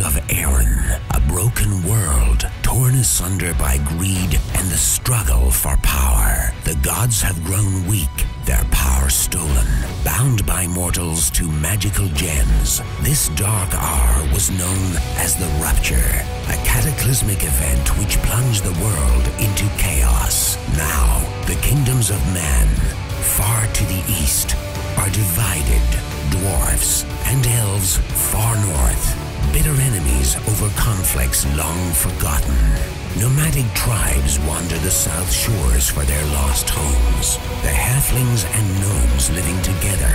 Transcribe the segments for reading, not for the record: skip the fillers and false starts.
of Aaron, a broken world torn asunder by greed and the struggle for power. The gods have grown weak, their power stolen, bound by mortals to magical gems. This dark hour was known as the Rupture, a cataclysmic event which plunged the world into chaos. Now, the kingdoms of man, far to the east, are divided. Dwarfs and elves far north, bitter enemies over conflicts long forgotten. Nomadic tribes wander the south shores for their lost homes. The halflings and gnomes living together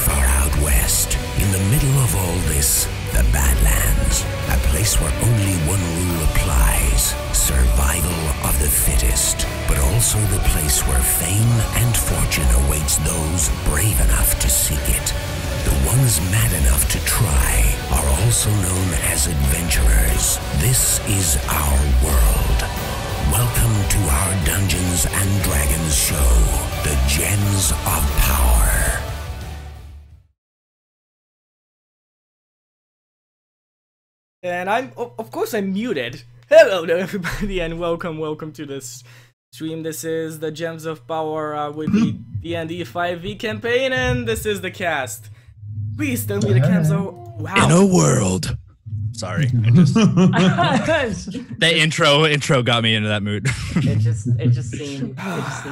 far out west. In the middle of all this, the Badlands, a place where only one rule applies: survival of the fittest, but also the place where fame and fortune awaits those brave enough to seek it. The ones mad enough to try are also known as adventurers. This is our world. Welcome to our Dungeons and Dragons show, The Gems of Power. And of course I'm muted. Hello there everybody and welcome to this stream. This is the Gems of Power with the D&D 5e campaign, and this is the cast. Please tell me the cams are... Wow. In a world. Sorry. The intro got me into that mood. it just seemed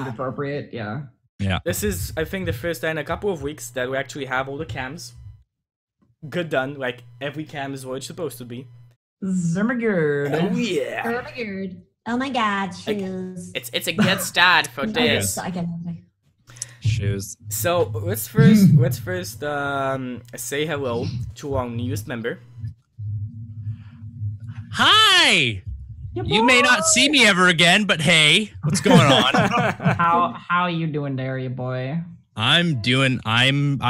appropriate, yeah. Yeah. This is, I think, the first time in a couple of weeks that we actually have all the cams. Good done, like every cam is what it's supposed to be. Zermagerd. Oh yeah. Zermagerd. Oh my god, shoes. It's a good start for this. Shoes. So let's first say hello to our newest member. Hi! You may not see me ever again, but hey, what's going on? How are you doing there, you boy? I'm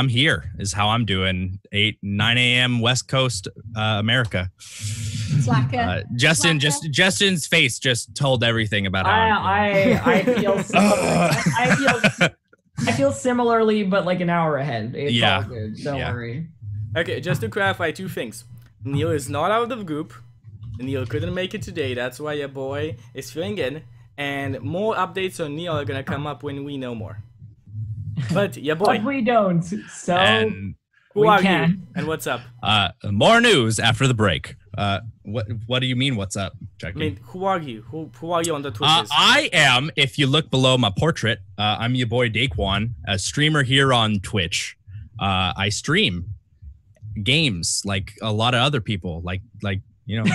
here is how I'm doing. 9 a.m. West Coast America. Slacker. Justin's face just told everything about how I feel similarly, but like an hour ahead. It's all good. Don't worry. Okay, just to clarify two things. Neal is not out of the group. Neal couldn't make it today. That's why your boy is filling in. And more updates on Neal are gonna come up when we know more. But your boy. But we don't. So and who are you? And what's up? More news after the break. What do you mean? What's up, Chuky? I mean, who are you? Who are you on the Twitches? I am. If you look below my portrait, I'm YaboiDequan, a streamer here on Twitch. I stream games like a lot of other people, like you know,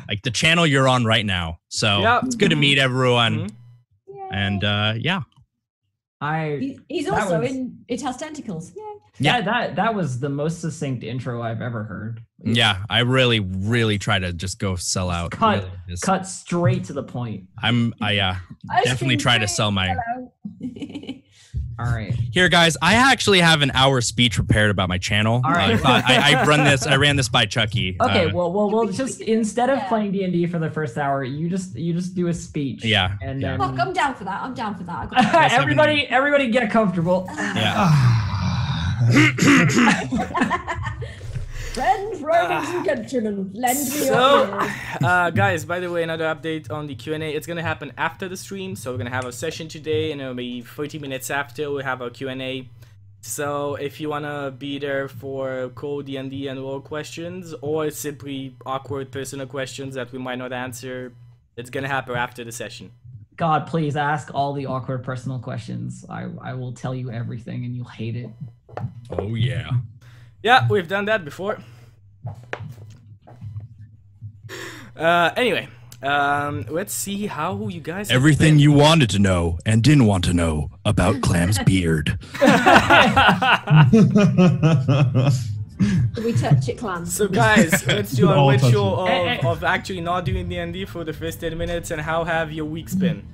like the channel you're on right now. So it's good to meet everyone. And yeah. He's also in It Has Tentacles. Yeah, that was the most succinct intro I've ever heard. Yeah, I really try to just go sell out. Cut straight to the point. I definitely try to sell my. All right. Here, guys, I actually have an hour speech prepared about my channel. All right. I ran this by Chuky. Okay, well, just instead of playing D&D for the first hour, you just do a speech. Yeah. And Look, I'm down for that. I'm down for that. Everybody, get comfortable. Yeah. Friends, lend me so, guys, by the way, another update on the Q&A. It's gonna happen after the stream, so we're gonna have a session today, and it'll be 30 minutes after we'll have a Q&A. So if you wanna be there for cool D&D and role questions, or simply awkward personal questions that we might not answer, it's gonna happen after the session. God, please ask all the awkward personal questions. I will tell you everything, and you'll hate it. Oh yeah. Yeah, we've done that before. Anyway, let's see how you guys. Everything you wanted to know and didn't want to know about Clam's beard. We touch it, Clam. So guys, let's do a ritual of actually not doing D&D for the first 10 minutes. And how have your weeks been?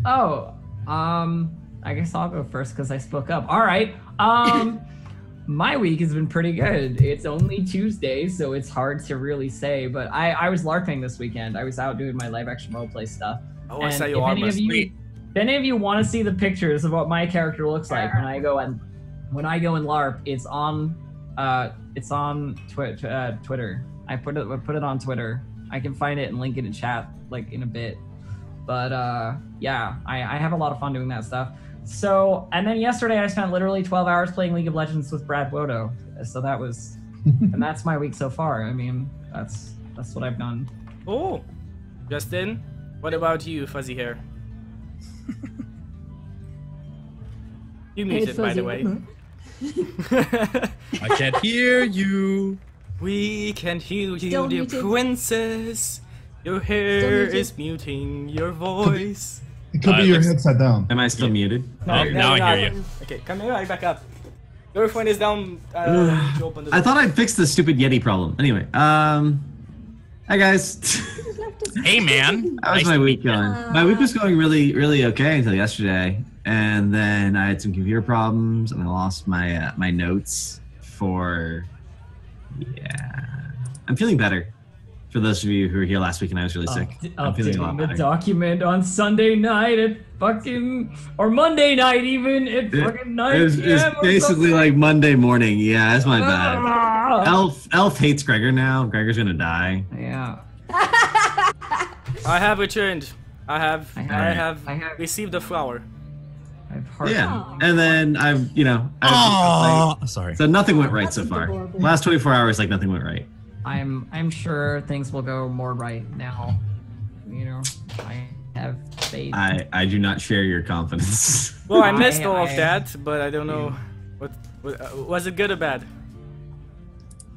Oh, I guess I'll go first because I spoke up. All right. My week has been pretty good. It's only Tuesday, so it's hard to really say, but I was LARPing this weekend. I was out doing my live action roleplay stuff. Oh, I saw you are. If any of you want to see the pictures of what my character looks like when I go and LARP, it's on It's on Twitter. I put it on Twitter. I can find it and link it in chat like in a bit. But yeah, I have a lot of fun doing that stuff. So, and then yesterday I spent literally 12 hours playing League of Legends with Brad Wodo. So that was, and that's my week so far. I mean, that's what I've done. Oh, Justin, what about you, Fuzzy Hair? You muted, by the way. I can't hear you. We can't hear you, Still dear muted. princess. Your hair is muting your voice. It could be your headset down. Am I still muted? Oh, now I hear you. Okay, come here, back up. Your phone is down. To open the I thought I'd fixed the stupid Yeti problem. Anyway, hi guys. Hey, man. How was my week going? My week was going really, really okay until yesterday, and then I had some computer problems, and I lost my my notes for. Yeah, I'm feeling better. For those of you who were here last week and I was really sick, I'm feeling a lot Updating the better. document on Sunday night at fucking, or Monday night even at fucking 9 It was p.m. or basically something. like Monday morning. Yeah, that's my bad. Ah. Elf hates Gregor now. Gregor's gonna die. Yeah. I have returned. I have I have- received a flower. I've heard. Yeah, and then Oh, sorry. so nothing went right That's so far. adorable. Last 24 hours, like nothing went right. I'm sure things will go more right now. You know, I have faith. I do not share your confidence. Well, I missed all of I- that, but I don't know. What was it good or bad?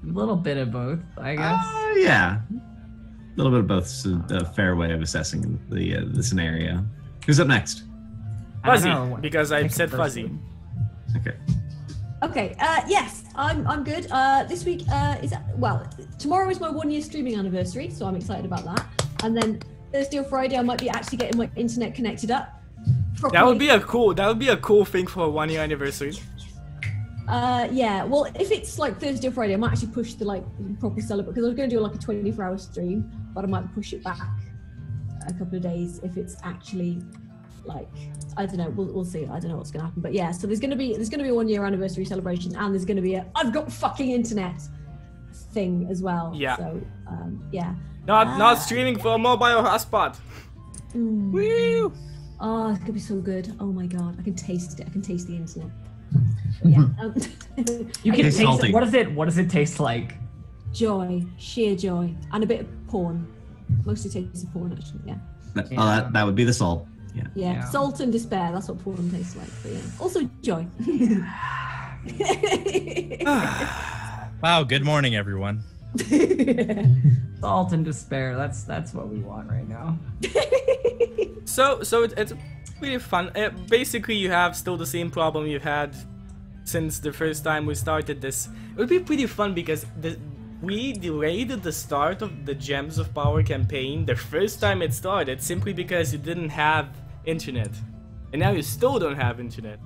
A little bit of both, I guess. Yeah, a little bit of both is a fair way of assessing the scenario. Who's up next? I don't Fuzzy, know. because I Pick a said person. fuzzy. Okay. Okay, yes, I'm good. This week tomorrow is my 1-year streaming anniversary, so I'm excited about that. And then Thursday or Friday, I might be actually getting my internet connected up. That would be a cool thing for a 1-year anniversary. Yeah, well, if it's like Thursday or Friday, I might actually push the like proper celebration, because I was going to do like a 24-hour stream, but I might push it back a couple of days if it's actually like, I don't know, we'll see. I don't know what's going to happen, but yeah. So there's going to be a 1-year anniversary celebration, and there's going to be a I've got fucking internet thing as well. Yeah. So yeah. Not streaming for a mobile hotspot. Woo! Oh, it's gonna be so good. Oh my god, I can taste it. I can taste the internet. But yeah. You can It's taste salty. it. What does it taste like? Joy, sheer joy, and a bit of porn. Mostly tastes of porn, actually. Yeah. That would be the soul. Yeah. Yeah. Yeah. Salt and despair. That's what porn tastes like. But yeah. Also joy. Wow, good morning, everyone. Salt and despair. That's what we want right now. So it's really fun. Basically, you have still the same problem you've had since the first time we started this. It would be pretty fun because we delayed the start of the Gems of Power campaign the first time it started simply because you didn't have internet. And now you still don't have internet.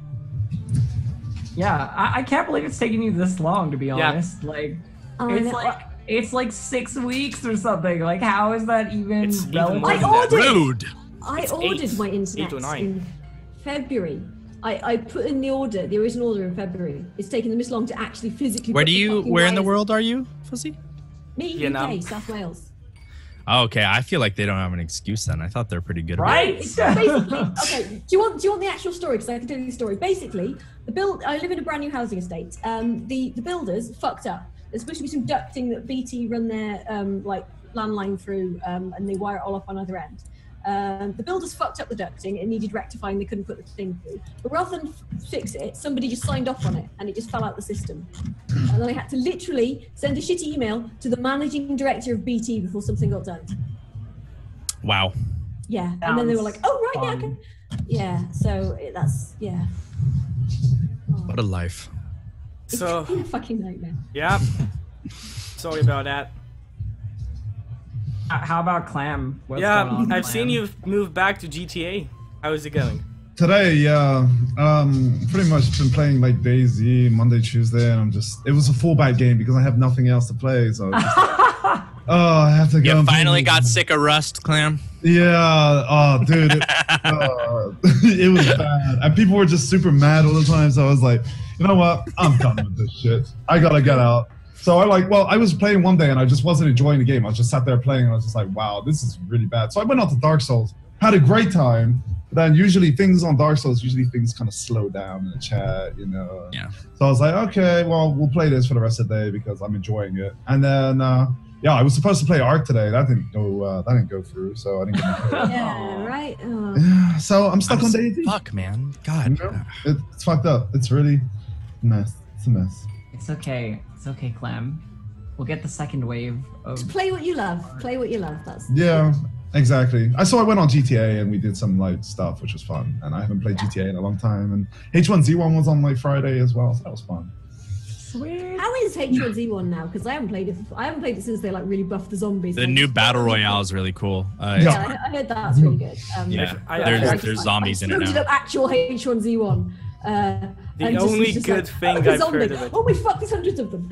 Yeah, I can't believe it's taking you this long, to be Yeah. honest. Like, I it's know. like it's like 6 weeks or something. Like, how is that even It's even relevant? more I than that. ordered. Rude. I It's ordered 8, my 8 internet or 9. in February. I put in the original order in February. It's taken them this long to actually physically. Where put the fucking where in the wires- world are you, Fuzzy? Me, Vietnam. UK, South Wales. Oh, okay, I feel like they don't have an excuse then. I thought they're pretty good. about it. Right? It's basically, okay. Do you want the actual story? Because I can tell you the story. Basically, I live in a brand new housing estate. The builders fucked up. There's supposed to be some ducting that BT run their like landline through, and they wire it all up on either end. The builders fucked up the ducting. It needed rectifying. They couldn't put the thing through. But rather than fix it, somebody just signed off on it, and it just fell out the system. And then I had to literally send a shitty email to the managing director of BT before something got done. Wow. Yeah, and then they were like, "Oh right, yeah, fun. okay." Yeah, so that's yeah. What a life. It's So been a fucking nightmare. yeah. Sorry about that. How about Clam? What's Yeah, going on, I've Clam? seen you've moved back to GTA. How is it going? Today, yeah, pretty much been playing like DayZ Monday, Tuesday, and it was a fallback game because I have nothing else to play. So just, Oh, I have to go. You finally got sick of Rust, Clam? Yeah. Oh, dude. It was bad. And people were just super mad all the time. So I was like, you know what? I'm done with this shit. I gotta get out. So I was playing one day and I just wasn't enjoying the game. I just sat there playing and I was just like, wow, this is really bad. So I went on to Dark Souls, had a great time. But then usually things on Dark Souls, things kind of slow down in the chat, you know. Yeah. So I was like, okay, well, we'll play this for the rest of the day because I'm enjoying it. And then, yeah, I was supposed to play Ark today. That didn't go through. So I didn't get to play. Yeah, right. Oh. Yeah, so I'm stuck on Daisy. Fuck, man. God. You know? It's fucked up. It's really a mess. It's a mess. It's okay. It's okay, Clem. We'll get the second wave of... Just play what you love. Play what you love. That's Yeah, exactly. I went on GTA and we did some like stuff, which was fun. And I haven't played GTA in a long time. And H1Z1 was on like Friday as well, so that was fun. Sweet. How is H1Z1 now? Because I haven't played it. I haven't played it since they like really buffed the zombies. The new battle royale is really cool. Yeah, I heard that's really good. Yeah, I there's zombies in it loaded now. up actual H1Z1. The only good thing I've heard of it. Oh my fuck! There's hundreds of them.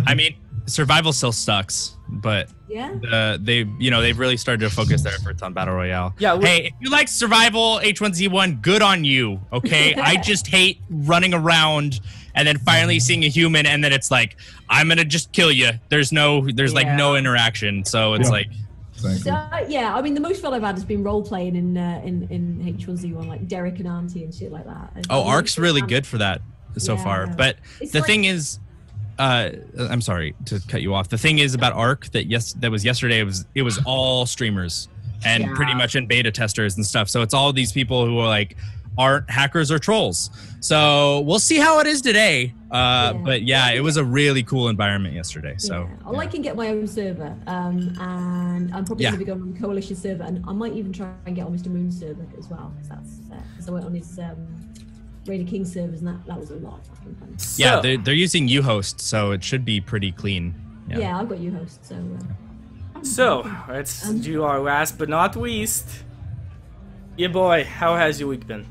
I mean, survival still sucks, but Yeah. they've really started to focus their efforts on battle royale. Yeah, hey, if you like survival H1Z1, good on you. Okay, I just hate running around and then finally seeing a human and then it's like I'm gonna just kill you. There's like no interaction, so it's like. So yeah, I mean the most fun I've had has been role playing in H1Z1, like Derek and Auntie and shit like that. Oh, Ark's really good for that so far, but It's the like- thing is. I'm sorry to cut you off. The thing is about Ark that was yesterday. It was all streamers and pretty much in beta testers and stuff. So it's all these people who are like aren't hackers or trolls. So we'll see how it is today. But yeah, it was a really cool environment yesterday. So I'll like and get my own server, and I'm probably going to be going on the Coalition server, and I might even try and get on Mr. Moon's server as well. Because I went on his Raider King servers, and that was a lot of fucking fun. Yeah, they're using uhost, so it should be pretty clean. Yeah, I've got uhost, so. So let's do our last but not least. Yeah, boy, how has your week been?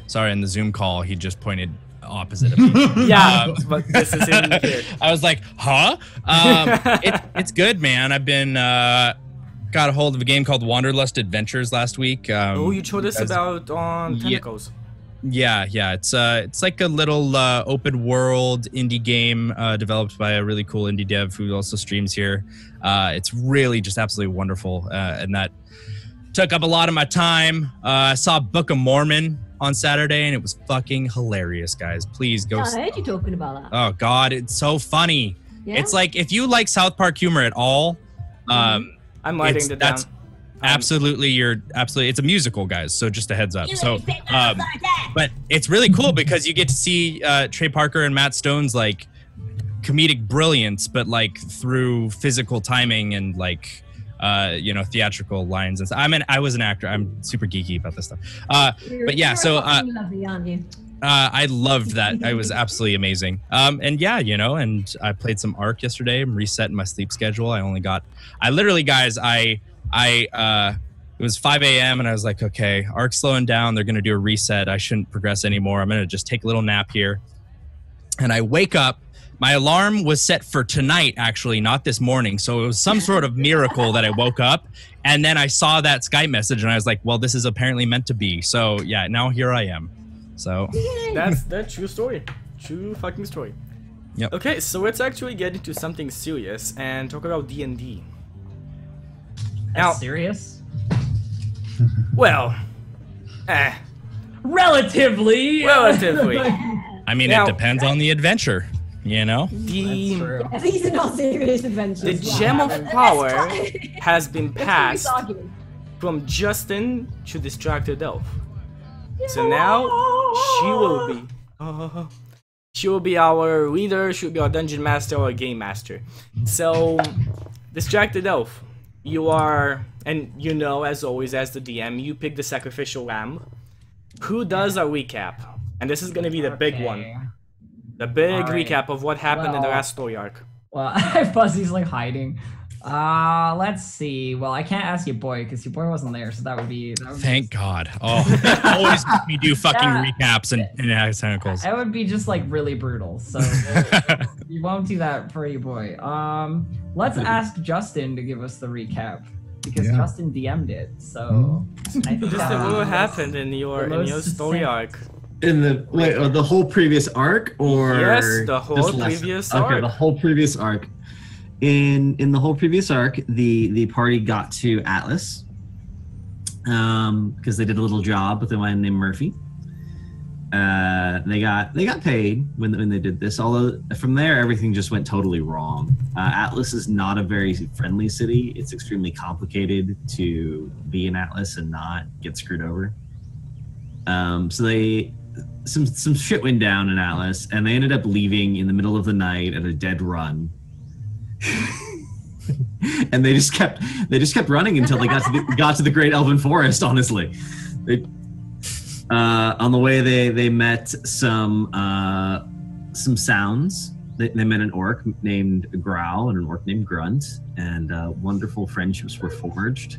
Sorry, in the Zoom call, he just pointed opposite of me. Yeah, but this is in here. I was like, huh? It's good, man. I've been got a hold of a game called Wanderlust Adventures last week. You told us about on Tentacles. Yeah. It's like a little open world indie game developed by a really cool indie dev who also streams here. It's really just absolutely wonderful, and that took up a lot of my time. I saw Book of Mormon on Saturday, and it was fucking hilarious, guys. Please go. I heard you talking about that. Oh God, it's so funny. Yeah? It's like if you like South Park humor at all, I'm writing it down. that's absolutely it's a musical, guys. So just a heads up. So, but it's really cool because you get to see Trey Parker and Matt Stone's like comedic brilliance, but like through physical timing and like theatrical lines and stuff. I was an actor. I'm super geeky about this stuff. But yeah, so lovely, aren't you? I loved that. It was absolutely amazing. And yeah, and I played some Ark yesterday. I'm resetting my sleep schedule. I literally, guys, it was 5 a.m. and I was like, okay, Ark's slowing down. They're going to do a reset. I shouldn't progress anymore. I'm going to just take a little nap here. And I wake up. My alarm was set for tonight, actually, not this morning. So it was some sort of miracle that I woke up. And then I saw that Skype message and I was like, well, this is apparently meant to be. So yeah, now here I am. So that's true story. True fucking story. Yep. Okay, so let's actually get into something serious and talk about D&D. Now, serious? Well, relatively. I mean, Now, it depends on the adventure, These are not serious adventures. The Gem of Power has been passed from Justin to DIstractedelf. So now she will be our leader, she will be our dungeon master or game master. So DIstractedelf, you are, and as always as the DM, you pick the sacrificial lamb. Who does a recap? And this is gonna be the big one. The big recap of what happened in the last story arc. Well, Fuzzy's like hiding. Let's see. Well, I can't ask your boy because your boy wasn't there, so that would be. Thank God. Oh, always make me do fucking recaps and tentacles. That would be just like really brutal. So you won't do that for your boy. Let's ask Justin to give us the recap because Justin DM'd it. So I think Justin, what happened in your story arc? In the whole previous arc, or yes, the whole previous arc. Okay, the whole previous arc. In the whole previous arc, the party got to Atlas because they did a little job with a man named Murphy. They got paid when they did this. Although from there everything just went totally wrong. Atlas is not a very friendly city. It's extremely complicated to be in Atlas and not get screwed over. So some shit went down in Atlas, and they ended up leaving in the middle of the night at a dead run. And they just kept running until they got to the Great Elven Forest. Honestly, on the way they met some sounds. They met an orc named Growl and an orc named Grunt, and wonderful friendships were forged.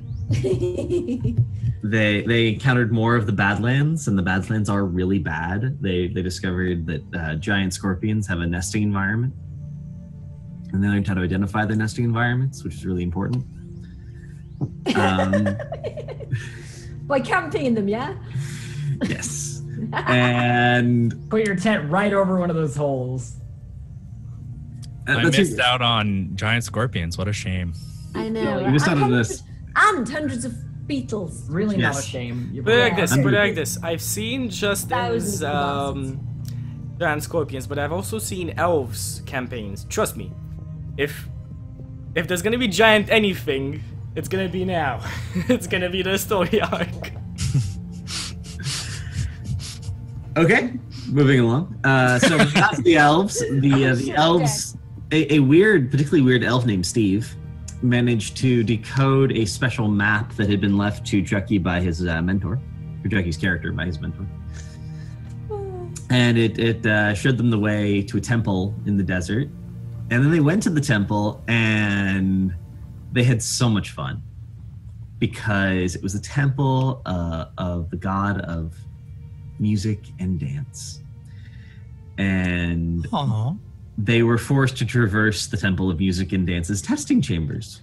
They encountered more of the Badlands, and the Badlands are really bad. They discovered that giant scorpions have a nesting environment. And they learned how to identify their nesting environments, which is really important. By camping in them, yeah? Yes. And put your tent right over one of those holes. I missed out on giant scorpions. What a shame. I know. You missed out on this. And hundreds of beetles. Really not a shame. Put it like this. I've seen Justin's giant scorpions, but I've also seen elves campaigns. Trust me. If there's gonna be giant anything, it's gonna be now. It's gonna be the story arc. Okay, moving along. So we got the elves. The elves, a particularly weird elf named Steve, managed to decode a special map that had been left to Chuky by his mentor, or Chuky's character by his mentor. And it showed them the way to a temple in the desert. And then they went to the temple, and they had so much fun because it was a temple of the god of music and dance. And they were forced to traverse the temple of music and dance's testing chambers.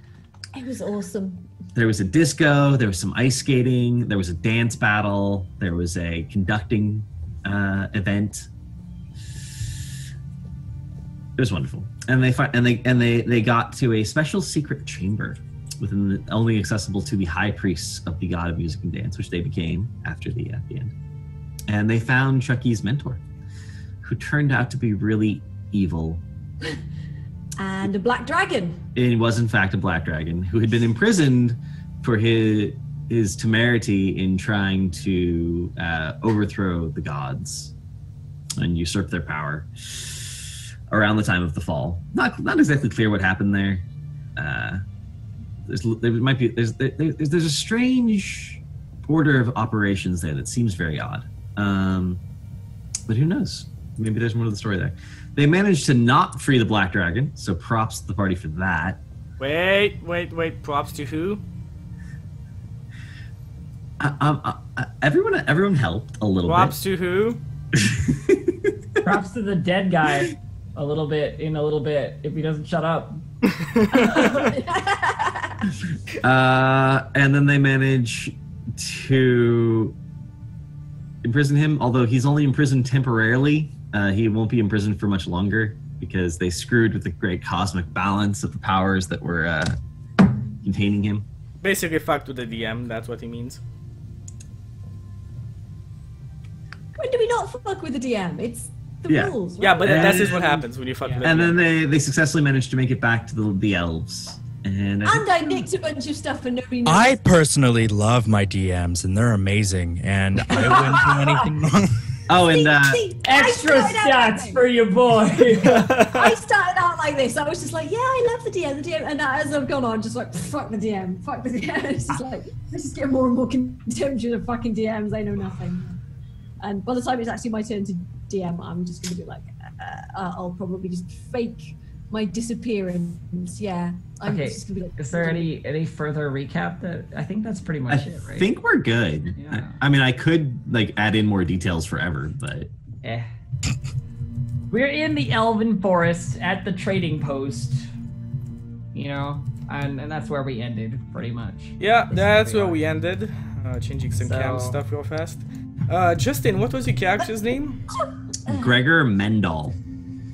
It was awesome. There was a disco, there was some ice skating, there was a dance battle, there was a conducting event. It was wonderful. And they got to a special secret chamber only accessible to the high priests of the god of music and dance, which they became after the end. And they found Chuky's mentor, who turned out to be really evil. And a black dragon. It was in fact a black dragon who had been imprisoned for his temerity in trying to overthrow the gods and usurp their power around the time of the fall. Not exactly clear what happened there. There's a strange order of operations there that seems very odd. But who knows? Maybe there's more to the story there. They managed to not free the black dragon, so props to the party for that. Wait. Props to who? Everyone helped a little bit. Props to who? Props to the dead guy. A little bit if he doesn't shut up. And then they manage to imprison him, although he's only imprisoned temporarily. He won't be imprisoned for much longer because they screwed with the great cosmic balance of the powers that were containing him. Basically fucked with the DM, that's what he means. When do we not fuck with the DM? It's the rules, right? Yeah, but that's just what happens when you fuck with the DM. And then they successfully managed to make it back to the elves. And I nicked a bunch of stuff and nobody knows. I personally love my DMs, and they're amazing, and I wouldn't do anything wrong. Oh, and extra stats for your boy. I started out like this. I was just like, yeah, I love the DM, and as I've gone on, just like, fuck the DM. It's just like, let's just get more and more contemptuous of fucking DMs. They know nothing. And by the time it's actually my turn to DM, I'm just going to be like, I'll probably just fake my disappearance. Yeah. I'm Okay. just gonna be like, Is there any further recap? That I think that's pretty much it, right? I think we're good. Yeah. I mean, I could like add in more details forever, but We're in the Elven Forest at the trading post, you know, and that's where we ended, pretty much. Yeah, that's where we ended. Changing some cam So- stuff real fast. Justin, what was your character's name? Gregor Mendel.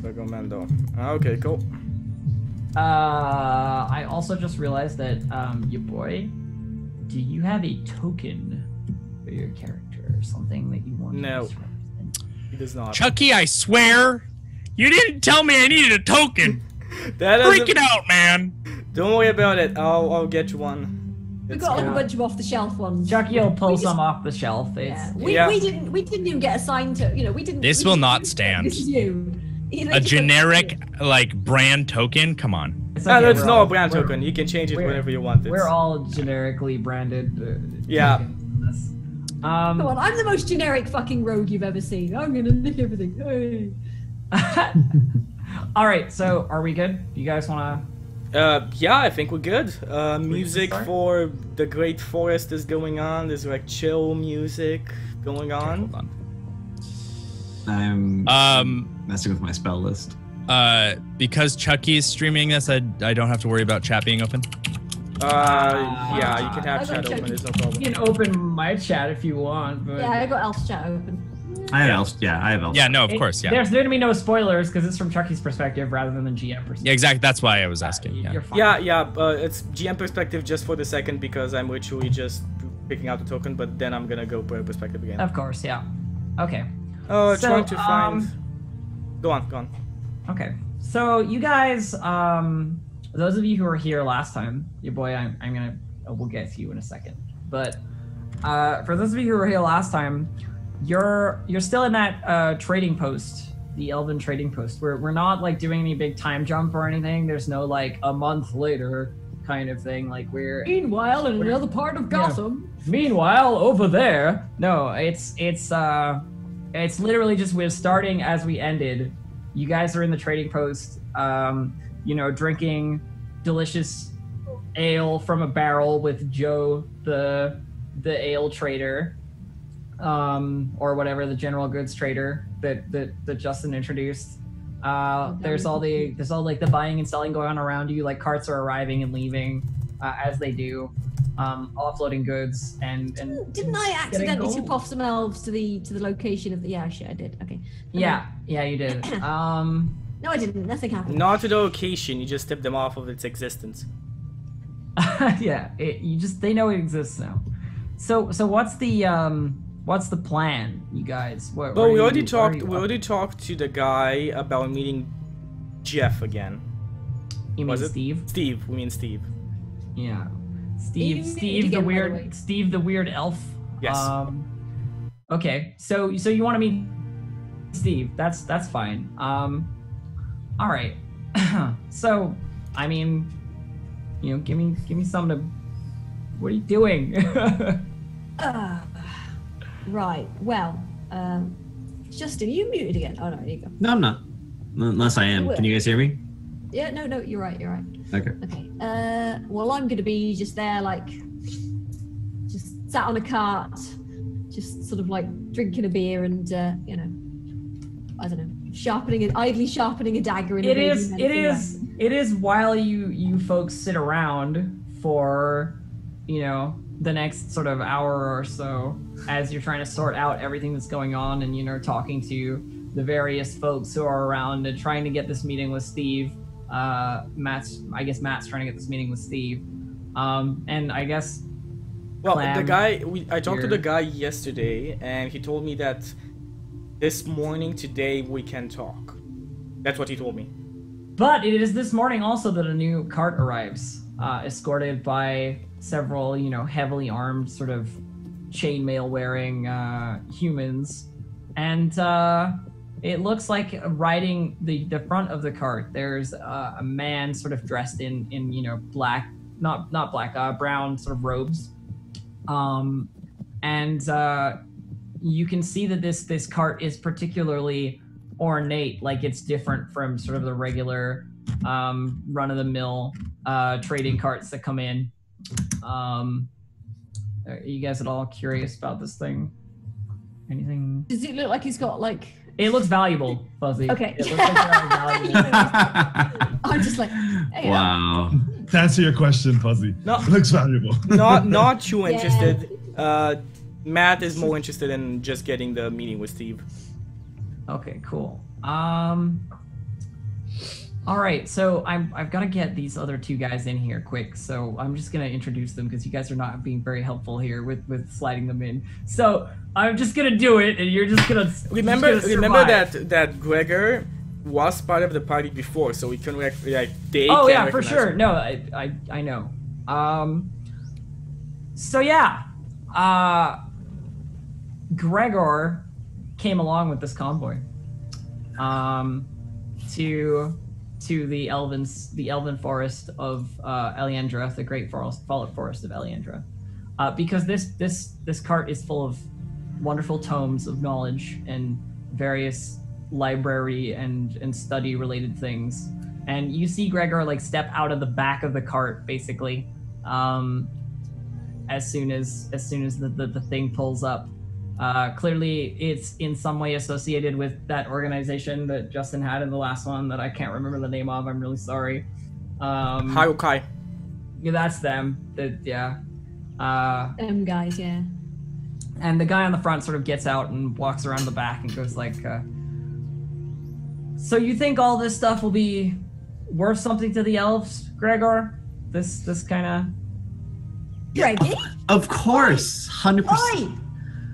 Virgo Mando. Okay, cool. I also just realized that, your boy, do you have a token for your character or something that you want No. to represent? He does not. Chucky, I swear, you didn't tell me I needed a token. That Freak doesn't- it out, man. Don't worry about it. I'll get you one. We It's got like cool. a bunch of off-the-shelf ones. Chucky will pull We just- some off the shelf. Yeah. It's, We didn't even get assigned to, you know, we didn't. This we will didn't- not stand. This is you. You know, A just- generic like brand token? Come on. it's No, okay, there's we're no all- brand we're- token. You can change it we're- whenever you want. We're all generically branded. Yeah. tokens. Come on, I'm the most generic fucking rogue you've ever seen. I'm gonna nick everything. Hey. All right, so are we good? You guys want Yeah, I think we're good. Music start? for the Great Forest is going on. There's like chill music going on. Hold on. I'm messing with my spell list. Because Chucky's streaming this, I don't have to worry about chat being open. Yeah, you can I have got chat open. Chucky. There's no to? problem. You can open my chat if you want, but Yeah, I got Elf's chat open. I have elf. Yeah, I have elf. Yeah, no, of course, yeah. There's going to be no spoilers because it's from Chucky's perspective rather than the GM perspective. Yeah, exactly. That's why I was asking. Yeah. You're fine. Yeah, it's GM perspective just for the second because I'm literally just picking out the token, but then I'm gonna go player perspective again. Of course, yeah. Okay. Oh, So, trying to find. Go on. Okay. So you guys, those of you who were here last time, your boy, we'll get to you in a second. But for those of you who were here last time, you're still in that trading post, the Elven trading post. We're not like doing any big time jump or anything. There's no like a month later kind of thing. Like Meanwhile, in another part of Gotham. meanwhile over there. No, it's literally just we're starting as we ended. You guys are in the trading post, drinking delicious ale from a barrel with Joe, the ale trader, or whatever, the general goods trader that Justin introduced. There's all like the buying and selling going on around you. Like carts are arriving and leaving as they do, offloading goods and Didn't I accidentally gold. tip off some elves to the location of the? Yeah, shit, I did. Okay. yeah, you did. No, I didn't. Nothing happened. Not to the location. You just tipped them off of its existence. Yeah, they know it exists now. So what's the plan, you guys? What Well, are we you- already what are talked. you We up already talked to the guy about meeting Jeff again. You mean Was it? Steve? Steve. We mean Steve. Yeah. You Steve need to the get, by the way. weird Steve the weird elf. Yes. Okay. So you want to meet Steve. That's fine. All right. So, I mean, give me something to what are you doing? Right. Well, Justin, are you muted again? Oh no, there you go. No, I'm not. Unless I am. Can you guys hear me? Yeah. No. You're right. Okay. Okay. Well, I'm gonna be just there, like, just sat on a cart, just sort of like drinking a beer and, I don't know, idly sharpening a dagger. In It is while you folks sit around for, the next sort of hour or so as you're trying to sort out everything that's going on and, talking to the various folks who are around and trying to get this meeting with Steve. Matt's trying to get this meeting with Steve. And I guess Well, Clam the guy. I talked to here. the guy yesterday, and he told me that this morning, today, we can talk. That's what he told me. But it is this morning also that a new cart arrives, escorted by several, heavily armed, sort of chainmail wearing humans. And it looks like riding the front of the cart, there's a man sort of dressed in black, not black, brown sort of robes. And you can see that this cart is particularly ornate, like it's different from sort of the regular run-of-the-mill trading carts that come in. Are you guys at all curious about this thing? Anything? Does it look like he's got like? It looks valuable, Fuzzy. Okay. It looks like very valuable. I'm just like, hey, Wow. To answer your question, Fuzzy, No. it looks valuable. Not too Yeah. interested. Matt is more interested in just getting the meeting with Steve. Okay, cool. All right, so I've got to get these other two guys in here quick. So I'm just gonna introduce them because you guys are not being very helpful here with sliding them in. So I'm just gonna do it, and you're just gonna Remember survive. that Gregor was part of the party before, so we can they. Oh can yeah, for recognize sure. him. No, I know. So yeah, Gregor came along with this convoy. To the elven forest of Eliandra, the great forest of Eliandra, because this cart is full of wonderful tomes of knowledge and various library and study related things. And you see Gregor like step out of the back of the cart basically, as soon as the thing pulls up. Clearly, it's in some way associated with that organization that Justin had in the last one that I can't remember the name of. I'm really sorry. Harukai. Yeah, that's them. Yeah. guys, yeah. And the guy on the front sort of gets out and walks around the back and goes like, "So you think all this stuff will be worth something to the elves, Gregor? This kind of." Greggy? Of course, 100%. Oi!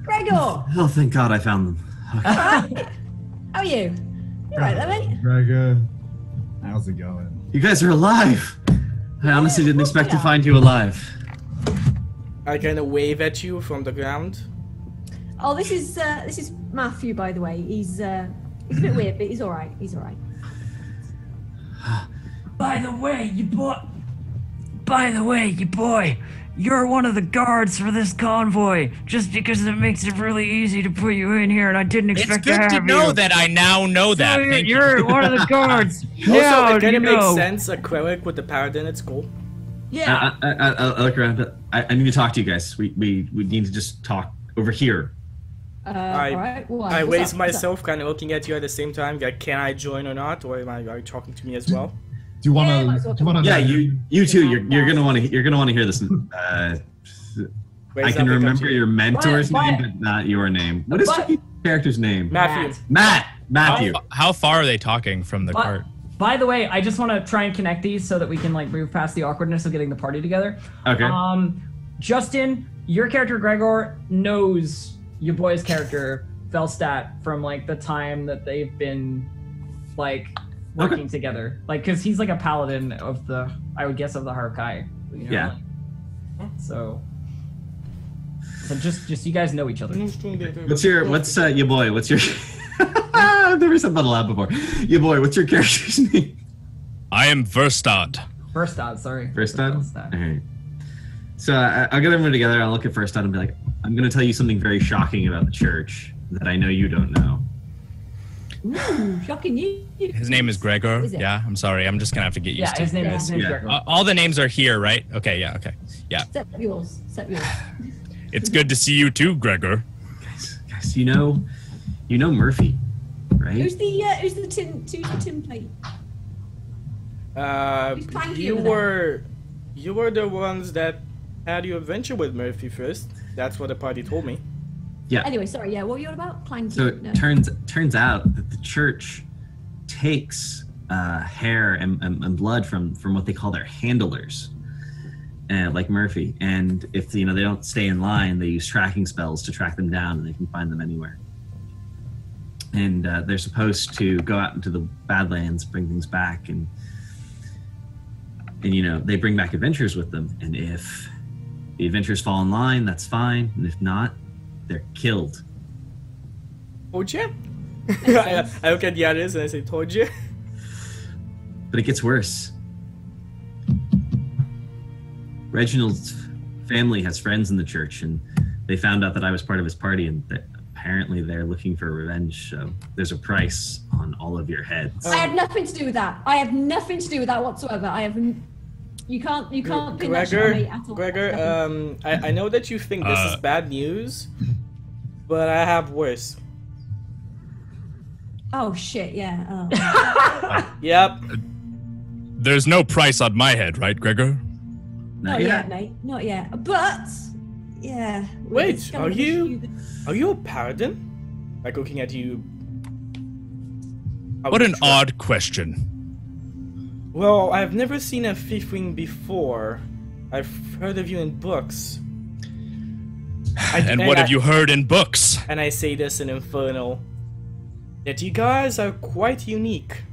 Gregor! Oh, thank God I found them. Okay. How are you? You right there, mate? Gregor, how's it going? You guys are alive. I honestly didn't of course expect to we are. find you alive. I kind of wave at you from the ground. Oh, this is Matthew, by the way. He's a bit weird, but he's all right. He's all right. By the way, you boy, you're one of the guards for this convoy, just because it makes it really easy to put you in here, and I didn't It's expect good to have to know you. that I now know that. So Thank you. you're one of the guards. Also, Now, it kind you of makes know. sense. A cleric with the paladin at school. Yeah. I look around, but I need to talk to you guys. We need to just talk over here. all right. Why? I What's raise up? What's up? myself, kind of looking at you at the same time. Like, can I join or not? Or are you talking to me as well? Do you want Yeah, to? might as well do you want to? Yeah, you two. You're gonna want to hear this. I Raise can up and remember come to your mentor's What? name, but not your name. What is What? your character's name? Matthew. Matthew. How far are they talking from the cart? By the way, I just want to try and connect these so that we can like move past the awkwardness of getting the party together. Okay. Justin, your character Gregor knows your boy's character Velstadt from like the time that they've been like working together. Like, cause he's like a paladin of the, I would guess, of the Harukai. You know, Yeah. like, so just you guys know each other. What's your boy? What's your? I've never said that aloud before. Your boy. What's your character's name? I am Verstad. Verstad, sorry. Verstad. Verstad. All right. So I'll get everyone together. I'll look at Verstad and be like, I'm going to tell you something very shocking about the church that I know you don't know. Ooh, shocking you. His name is Gregor. Is it? Yeah, I'm sorry. I'm just gonna have to get used Yeah, to his name this. is Yeah. Gregor. All the names are here, right? Okay, yeah, okay. Yeah. Set yours. It's good to see you too, Gregor. Guys, you know Murphy, right? Who's the tin plate? Thank you You were the ones that had your adventure with Murphy first. That's what the party told me. Yeah. Anyway, sorry. Yeah, what were you on about? Clanky. So it No. turns out that the church takes hair and blood from what they call their handlers, like Murphy. And if they don't stay in line, they use tracking spells to track them down, and they can find them anywhere. And they're supposed to go out into the Badlands, bring things back, and they bring back adventurers with them. And if the adventurers fall in line, that's fine. And if not, they're killed. Told you? I look at the others and I say, told you? But it gets worse. Reginald's family has friends in the church, and they found out that I was part of his party, and that apparently they're looking for revenge. So there's a price on all of your heads. I have nothing to do with that. I have nothing to do with that whatsoever. I have. You can't pin that shit on me at all. Gregor, I know that you think this is bad news, but I have worse. Oh shit! Yeah. Oh. Yep. There's no price on my head, right, Gregor? Not yet, mate. Not yet. But yeah. Wait, are you a paladin? Like looking at you. What an odd question. Well, I've never seen a thiefling before. I've heard of you in books. And what have you heard in books? And I say this in Infernal. That you guys are quite unique.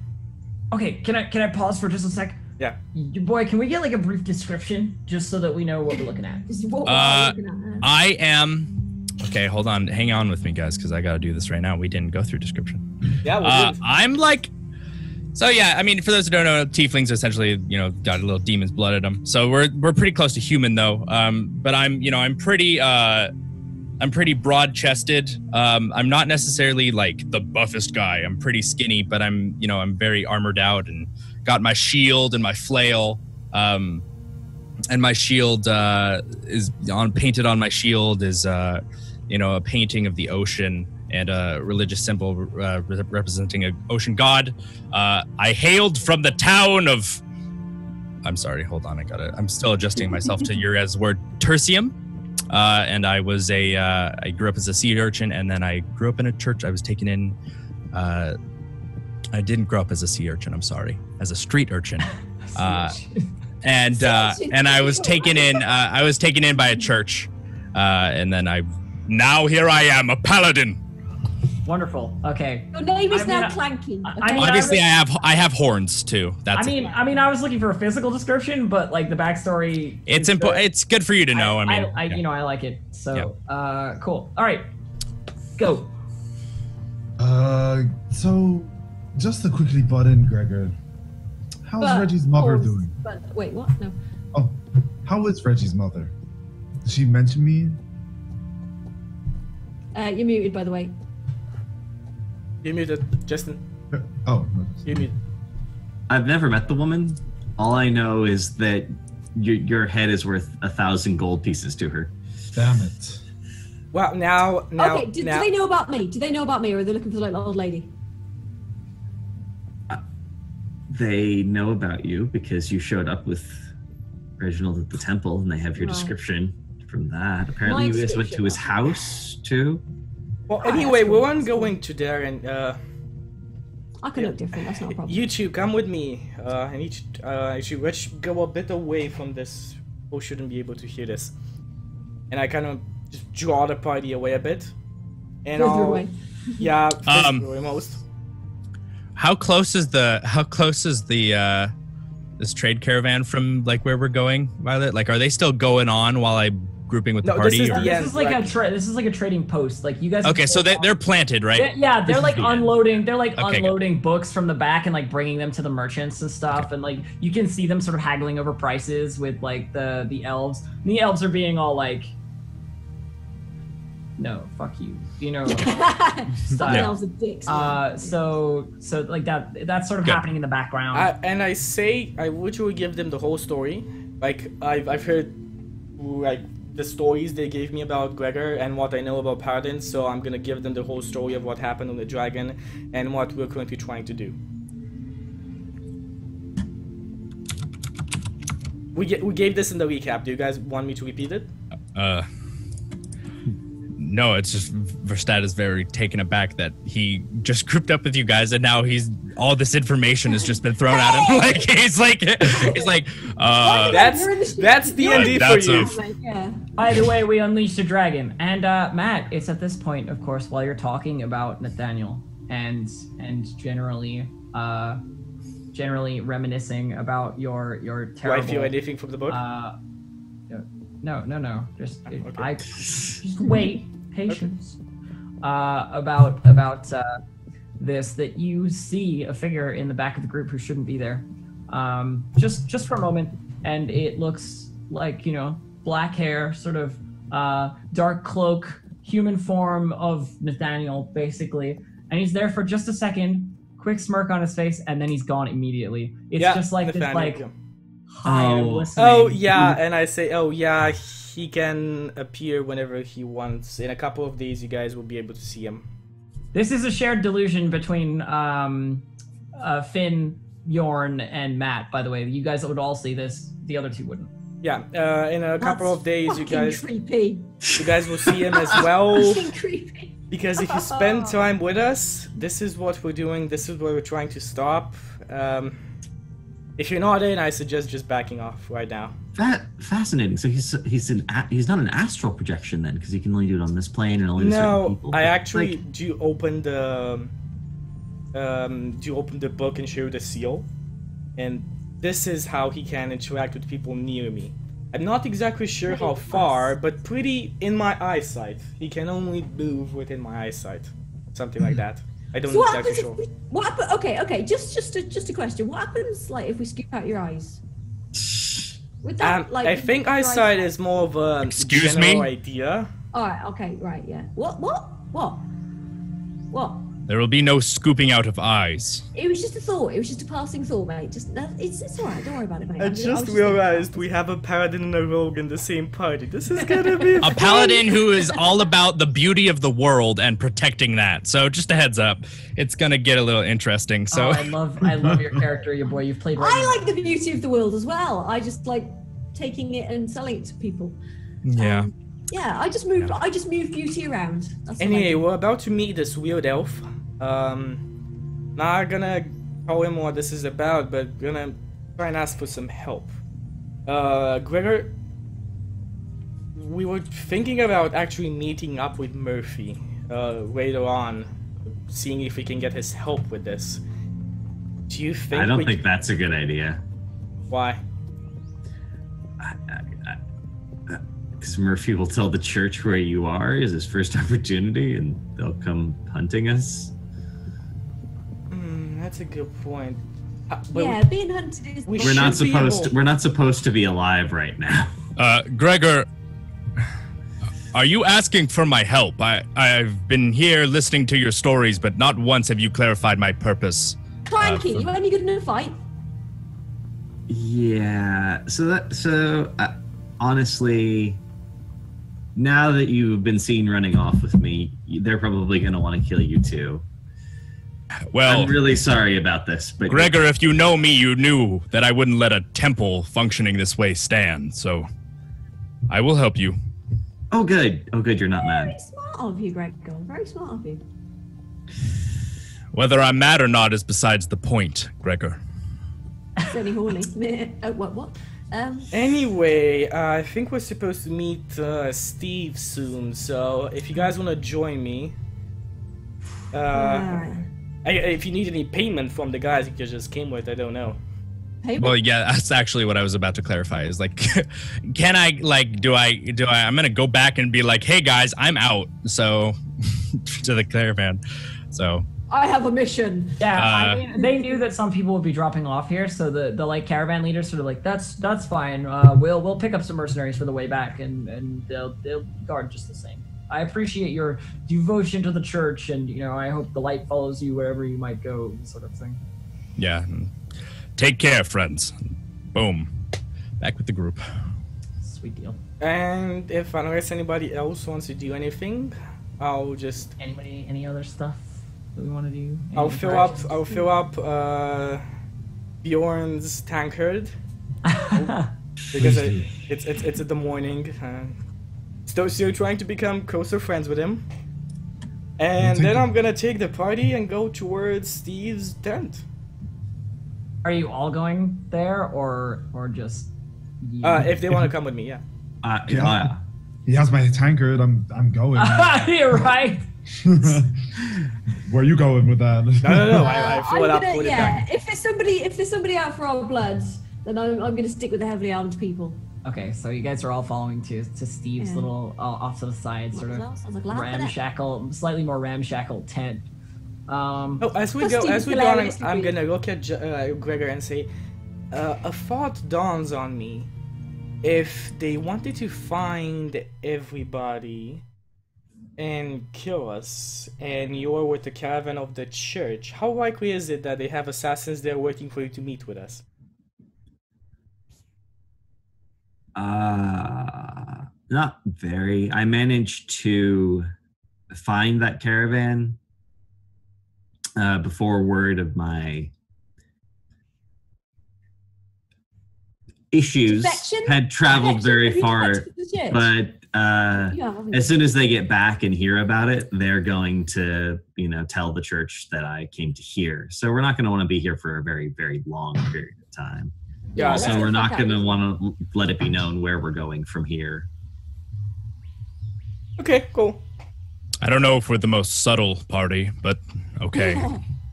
Okay, can I pause for just a sec? Yeah. Boy, can we get like a brief description just so that we know what we're looking at? This is what we're looking at. I am. Okay, hold on. Hang on with me, guys, because I got to do this right now. We didn't go through description. Yeah, I'm like. So yeah, I mean, for those who don't know, tieflings essentially, got a little demon's blood at them. So we're pretty close to human though. But I'm pretty broad-chested. I'm not necessarily like the buffest guy. I'm pretty skinny, but I'm very armored out and got my shield and my flail. And my shield is painted on my shield is a painting of the ocean and a religious symbol representing an ocean god. I hailed from the town of. I'm sorry. Hold on. I'm still adjusting myself to your guys' word, Tertium. And I was I grew up as a sea urchin, and then I grew up in a church. I was taken in. I didn't grow up as a sea urchin. I'm sorry, as a street urchin. And I was taken in. I was taken in by a church, and then now here I am, a paladin. Wonderful. Okay. Your name is now Clanky. I mean, obviously, I have horns too. That's. I was looking for a physical description, but like the backstory. It's important. It's good for you to know. I like it. So, cool. All right, go. So, just to quickly butt in, Gregor, how's Reggie's mother doing? Wait, what? No. Oh, how is Reggie's mother? Did she mention me? You're muted, by the way. You're muted, Justin. Oh. You're muted. I've never met the woman. All I know is that your head is worth 1,000 gold pieces to her. Damn it. Well, now. Okay. Do they know about me? Do they know about me, or are they looking for like the old lady? They know about you because you showed up with Reginald at the temple, and they have your description from that. Apparently, you guys went to his house too. Well, anyway, we weren't going to there, and I can look different. That's not a problem. You two, come with me. Let's go a bit away from this. Who shouldn't be able to hear this? And I kind of just draw the party away a bit. And Further away. Yeah, further away most. How close is the this trade caravan from like where we're going, Violet? Like, are they still going on while I'm grouping with the party? This is like a trading post. Like you guys. Okay, so they're planted, right? They're like unloading. They're like unloading books from the back and like bringing them to the merchants and stuff. Okay. And like you can see them sort of haggling over prices with like the elves. And the elves are being all like, "No, fuck you," style. Elves are dicks. So like that's sort of happening in the background. And I literally give them the whole story. Like I've heard like the stories they gave me about Gregor and what I know about paladins, so I'm gonna give them the whole story of what happened on the dragon and what we're currently trying to do. We gave this in the recap. Do you guys want me to repeat it? No, it's just Verstad is very taken aback that he just grouped up with you guys and now all this information has just been thrown at him. Like he's like that's D&D for you. By the way, we unleashed a dragon. And Matt, it's at this point, of course, while you're talking about Nathaniel and generally reminiscing about your terrible. Do I feel anything from the book? No. Just okay. Just wait. Patience. About this, that you see a figure in the back of the group who shouldn't be there. Just for a moment, and it looks like black hair, sort of dark cloak, human form of Nathaniel, basically, and he's there for just a second, quick smirk on his face, and then he's gone immediately. It's just like this, like, high listening. Oh yeah, and I say, oh yeah, he can appear whenever he wants. In a couple of days, you guys will be able to see him. This is a shared delusion between Finn, Bjorn, and Matt. By the way, you guys would all see this. The other two wouldn't. Yeah, in a couple of days, you guys will see him as well. Creepy. Because if you spend time with us, this is what we're doing. This is what we're trying to stop. If you're not in, I suggest just backing off right now. Fascinating. So he's not an astral projection then, because he can only do it on this plane and only to certain people. I actually do open the book and show the seal, and this is how he can interact with people near me. I'm not exactly sure how far, but pretty in my eyesight. He can only move within my eyesight, something like that. I don't know exactly sure. What happens? Okay. Just a question. What happens like if we scoop out your eyes? Would that, I think eyesight is more of a general idea. All right. Okay. Right. Yeah. What? There will be no scooping out of eyes. It was just a thought. It was just a passing thought, mate. It's all right. Don't worry about it, mate. I just realized we have a paladin and a rogue in the same party. This is gonna be a paladin who is all about the beauty of the world and protecting that. So just a heads up, it's gonna get a little interesting. So I love your character, your boy. You've played. I like the beauty of the world as well. I just like taking it and selling it to people. Yeah. Yeah. I just moved beauty around. Anyway, we're about to meet this weird elf. Not gonna tell him what this is about, but gonna try and ask for some help. Gregor, we were thinking about actually meeting up with Murphy later on, seeing if we can get his help with this. Do you think? I don't think that's a good idea. Why? Because Murphy will tell the church where you are is his first opportunity, and they'll come hunting us. That's a good point. Yeah, being hunted is. We're not supposed to be alive right now. Gregor, are you asking for my help? I've been here listening to your stories, but not once have you clarified my purpose. Clanky, you only good in a fight. Yeah. Honestly, now that you've been seen running off with me, they're probably going to want to kill you too. Well, I'm really sorry about this, but Gregor, if you know me, you knew that I wouldn't let a temple functioning this way stand, so I will help you. Oh, good. You're not mad. Very smart of you, Gregor. Very smart of you. Whether I'm mad or not is besides the point, Gregor. It's only horny. What? Anyway, I think we're supposed to meet Steve soon, so if you guys want to join me, if you need any payment from the guys you just came with, I don't know. Payment? Well, yeah, that's actually what I was about to clarify. Is like, can I do I? I'm gonna go back and be like, hey guys, I'm out. So to the caravan. So I have a mission. Yeah, I mean, they knew that some people would be dropping off here, so the like caravan leaders sort of like that's fine. We'll pick up some mercenaries for the way back, and they'll guard just the same. I appreciate your devotion to the church, and I hope the light follows you wherever you might go, sort of thing. Yeah, take care, friends. Boom, back with the group. Sweet deal. And unless anybody else wants to do anything, I'll just any other stuff that we want to do? I'll fill up Bjorn's tankard because it's in the morning. So you're trying to become closer friends with him, and then I'm gonna take the party and go towards Steve's tent. Are you all going there, or just you? If they want to come with me, yeah. Yeah. He has my tankard. I'm going. You're right. Where are you going with that? No. I fill it up with it back. If there's somebody out for our bloods, then I'm gonna stick with the heavily armed people. Okay, so you guys are all following to Steve's little off to the side, sort of slightly more ramshackle tent. As we go on, I'm gonna look at Gregor and say, a thought dawns on me. If they wanted to find everybody and kill us, and you're with the caravan of the church, how likely is it that they have assassins there waiting for you to meet with us? Not very. I managed to find that caravan before word of my issues had traveled very far, but as soon as they get back and hear about it, they're going to, tell the church that I came to hear. So we're not going to want to be here for a very, very long period of time. Yeah. So we're not going to want to let it be known where we're going from here. Okay, cool. I don't know if we're the most subtle party, but okay.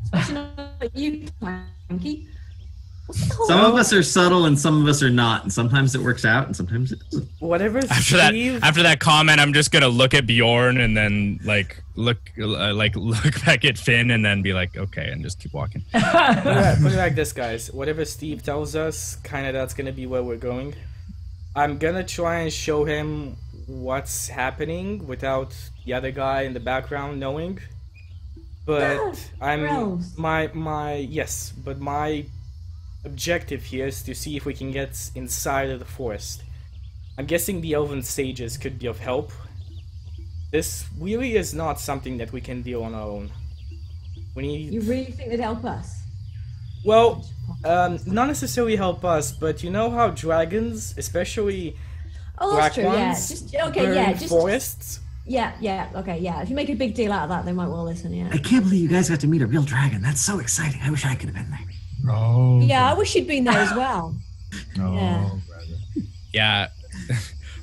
Especially not you, Clanky. Some of us are subtle and some of us are not, and sometimes it works out and sometimes it doesn't. Whatever. After that comment, I'm just gonna look at Bjorn and then look back at Finn and then be like, okay, and just keep walking. Put it like this, guys. Whatever Steve tells us, kind of that's gonna be where we're going. I'm gonna try and show him what's happening without the other guy in the background knowing. But my objective here is to see if we can get inside of the forest. I'm guessing the elven sages could be of help. This really is not something that we can deal on our own. We need... You really think they'd help us? Well, not necessarily help us, but you know how dragons, especially black ones, burn forests? Yeah, okay, yeah. If you make a big deal out of that, they might well listen, yeah. I can't believe you guys got to meet a real dragon. That's so exciting. I wish I could have been there. Oh. Yeah, I wish you'd been there as well. Oh, yeah.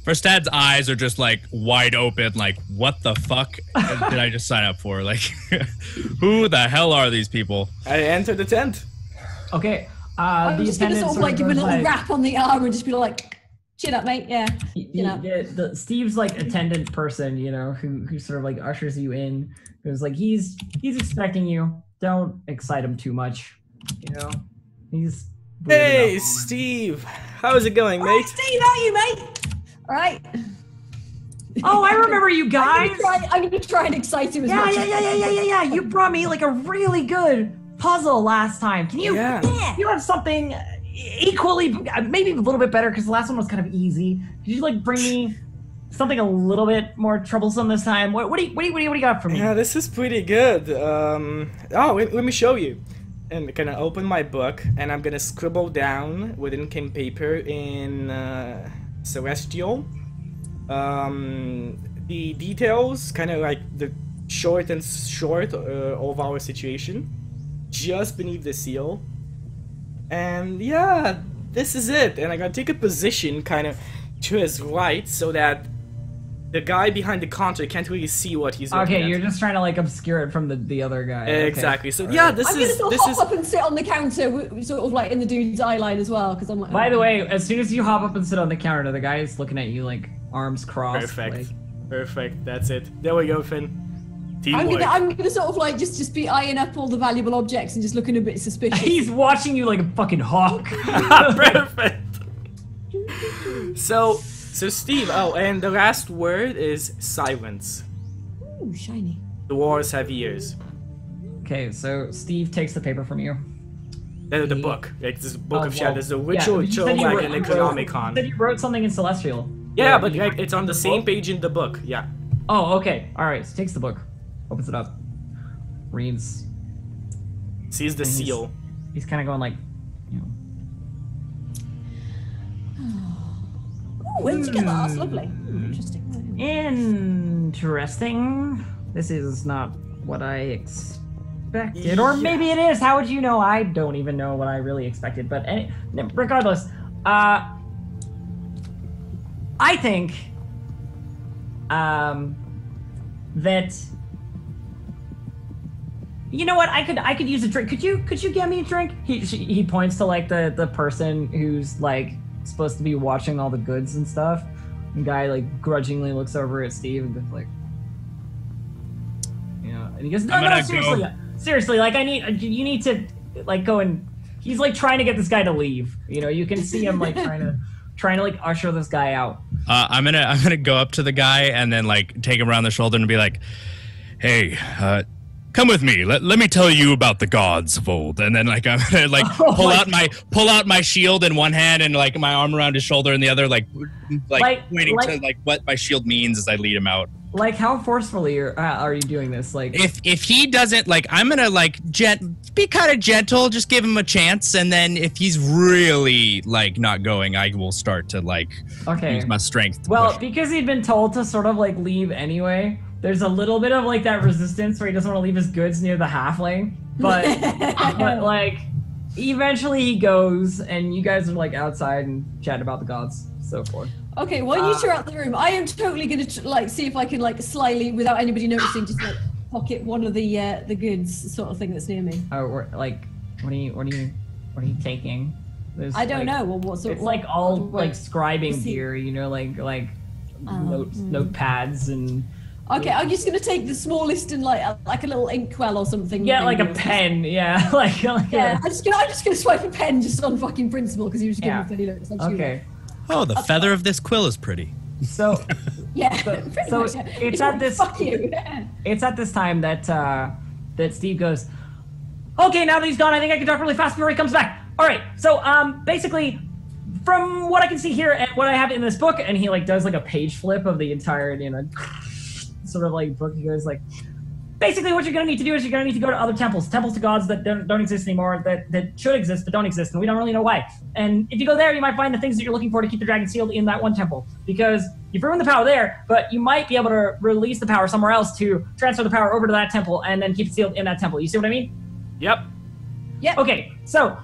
Verstad's eyes are just like wide open, like, what the fuck did I just sign up for? Like, who the hell are these people? I entered the tent. Okay. I'm just gonna sort of like give him a little rap on the arm and just be like, chin up, mate. Yeah. The Steve's like attendant person, who sort of like ushers you in. Who's like, he's expecting you. Don't excite him too much. He's. Hey, Steve. How's it going, mate? Right, Steve, how are you, mate? All right. Oh, I remember you guys. I'm gonna try and excite him as much. Yeah. You brought me like a really good puzzle last time. Can you? Yeah. You have something equally, maybe a little bit better because the last one was kind of easy. Could you like bring me something a little bit more troublesome this time? What do you got for me? Yeah, this is pretty good. Let me show you. And I'm gonna open my book and I'm gonna scribble down with ink paper in Celestial the details, kind of like the short of our situation, just beneath the seal. And yeah, this is it. And I'm gonna take a position kind of to his right so that the guy behind the counter can't really see what he's looking at. Okay, you're just trying to like obscure it from the other guy. Exactly. Okay. So yeah, I'm gonna sort of hop up and sit on the counter, sort of like in the dude's eye line as well, because I'm like. By the way, as soon as you hop up and sit on the counter, the guy is looking at you like arms crossed. Perfect. Like... Perfect. That's it. There we go, Finn. Teamwork. I'm gonna sort of like just be eyeing up all the valuable objects and just looking a bit suspicious. He's watching you like a fucking hawk. Perfect. So Steve, and the last word is silence. Ooh, shiny. Dwarves have ears. Okay, so Steve takes the paper from you. The book. Like this book of shadows, the ritual like an Economicon. You said you wrote something in Celestial. Yeah, but like it's on the same page in the book, yeah. Oh, okay. Alright, so takes the book. Opens it up. Reads. Sees the seal. He's kind of going like, Oh, where did you get that? That's lovely. Interesting. Interesting. This is not what I expected. Or maybe it is. How would you know? I don't even know what I really expected. But regardless, I think that you know what, I could use a drink. Could you get me a drink? He points to like the person who's like supposed to be watching all the goods and stuff. The guy like grudgingly looks over at Steve and goes like, and he goes, no, seriously, like you need to like go and he's like trying to get this guy to leave. You can see him like trying to like usher this guy out. I'm gonna go up to the guy and then like take him around the shoulder and be like, "Hey, come with me. Let me tell you about the gods of old." And then like I'm gonna like pull out my shield in one hand and like my arm around his shoulder in the other, like pointing to like what my shield means as I lead him out. Like, how forcefully are you doing this? Like, if he doesn't, like, I'm gonna like be kind of gentle, just give him a chance, and then if he's really like not going, I will start to like use my strength. Well, because he'd been told to sort of like leave anyway, there's a little bit of like that resistance where he doesn't want to leave his goods near the halfling, but but like eventually he goes, and you guys are like outside and chat about the gods, so forth. Okay, while you two are out the room, I am totally gonna like see if I can like slyly, without anybody noticing, just like pocket one of the goods sort of thing that's near me. Oh, or, like, what are you taking? There's, I don't like, know. Well, what sort? It's like all like scribing see. gear, you know, like notepads and. Okay, I'm just gonna take the smallest and like a little inkwell or something. Yeah, like a pen. Yeah, like yeah. I'm just gonna swipe a pen just on fucking principle because he was just giving me 30 notes. Okay. Oh, the feather of this quill is pretty. So yeah, so much. it's at this. Fuck you. It's at this time that that Steve goes, "Okay, now that he's gone, I think I can talk really fast before he comes back." All right. So basically, from what I can see here and what I have in this book, and he like does like a page flip of the entire sort of like book. He goes like, basically what you're going to need to do is you're going to need to go to other temples to gods that don't exist anymore, that should exist but don't exist, and we don't really know why. And if you go there, you might find the things that you're looking for to keep the dragon sealed in that one temple, because you've ruined the power there, but you might be able to release the power somewhere else to transfer the power over to that temple and then keep it sealed in that temple. You see what I mean? Yep. Okay, so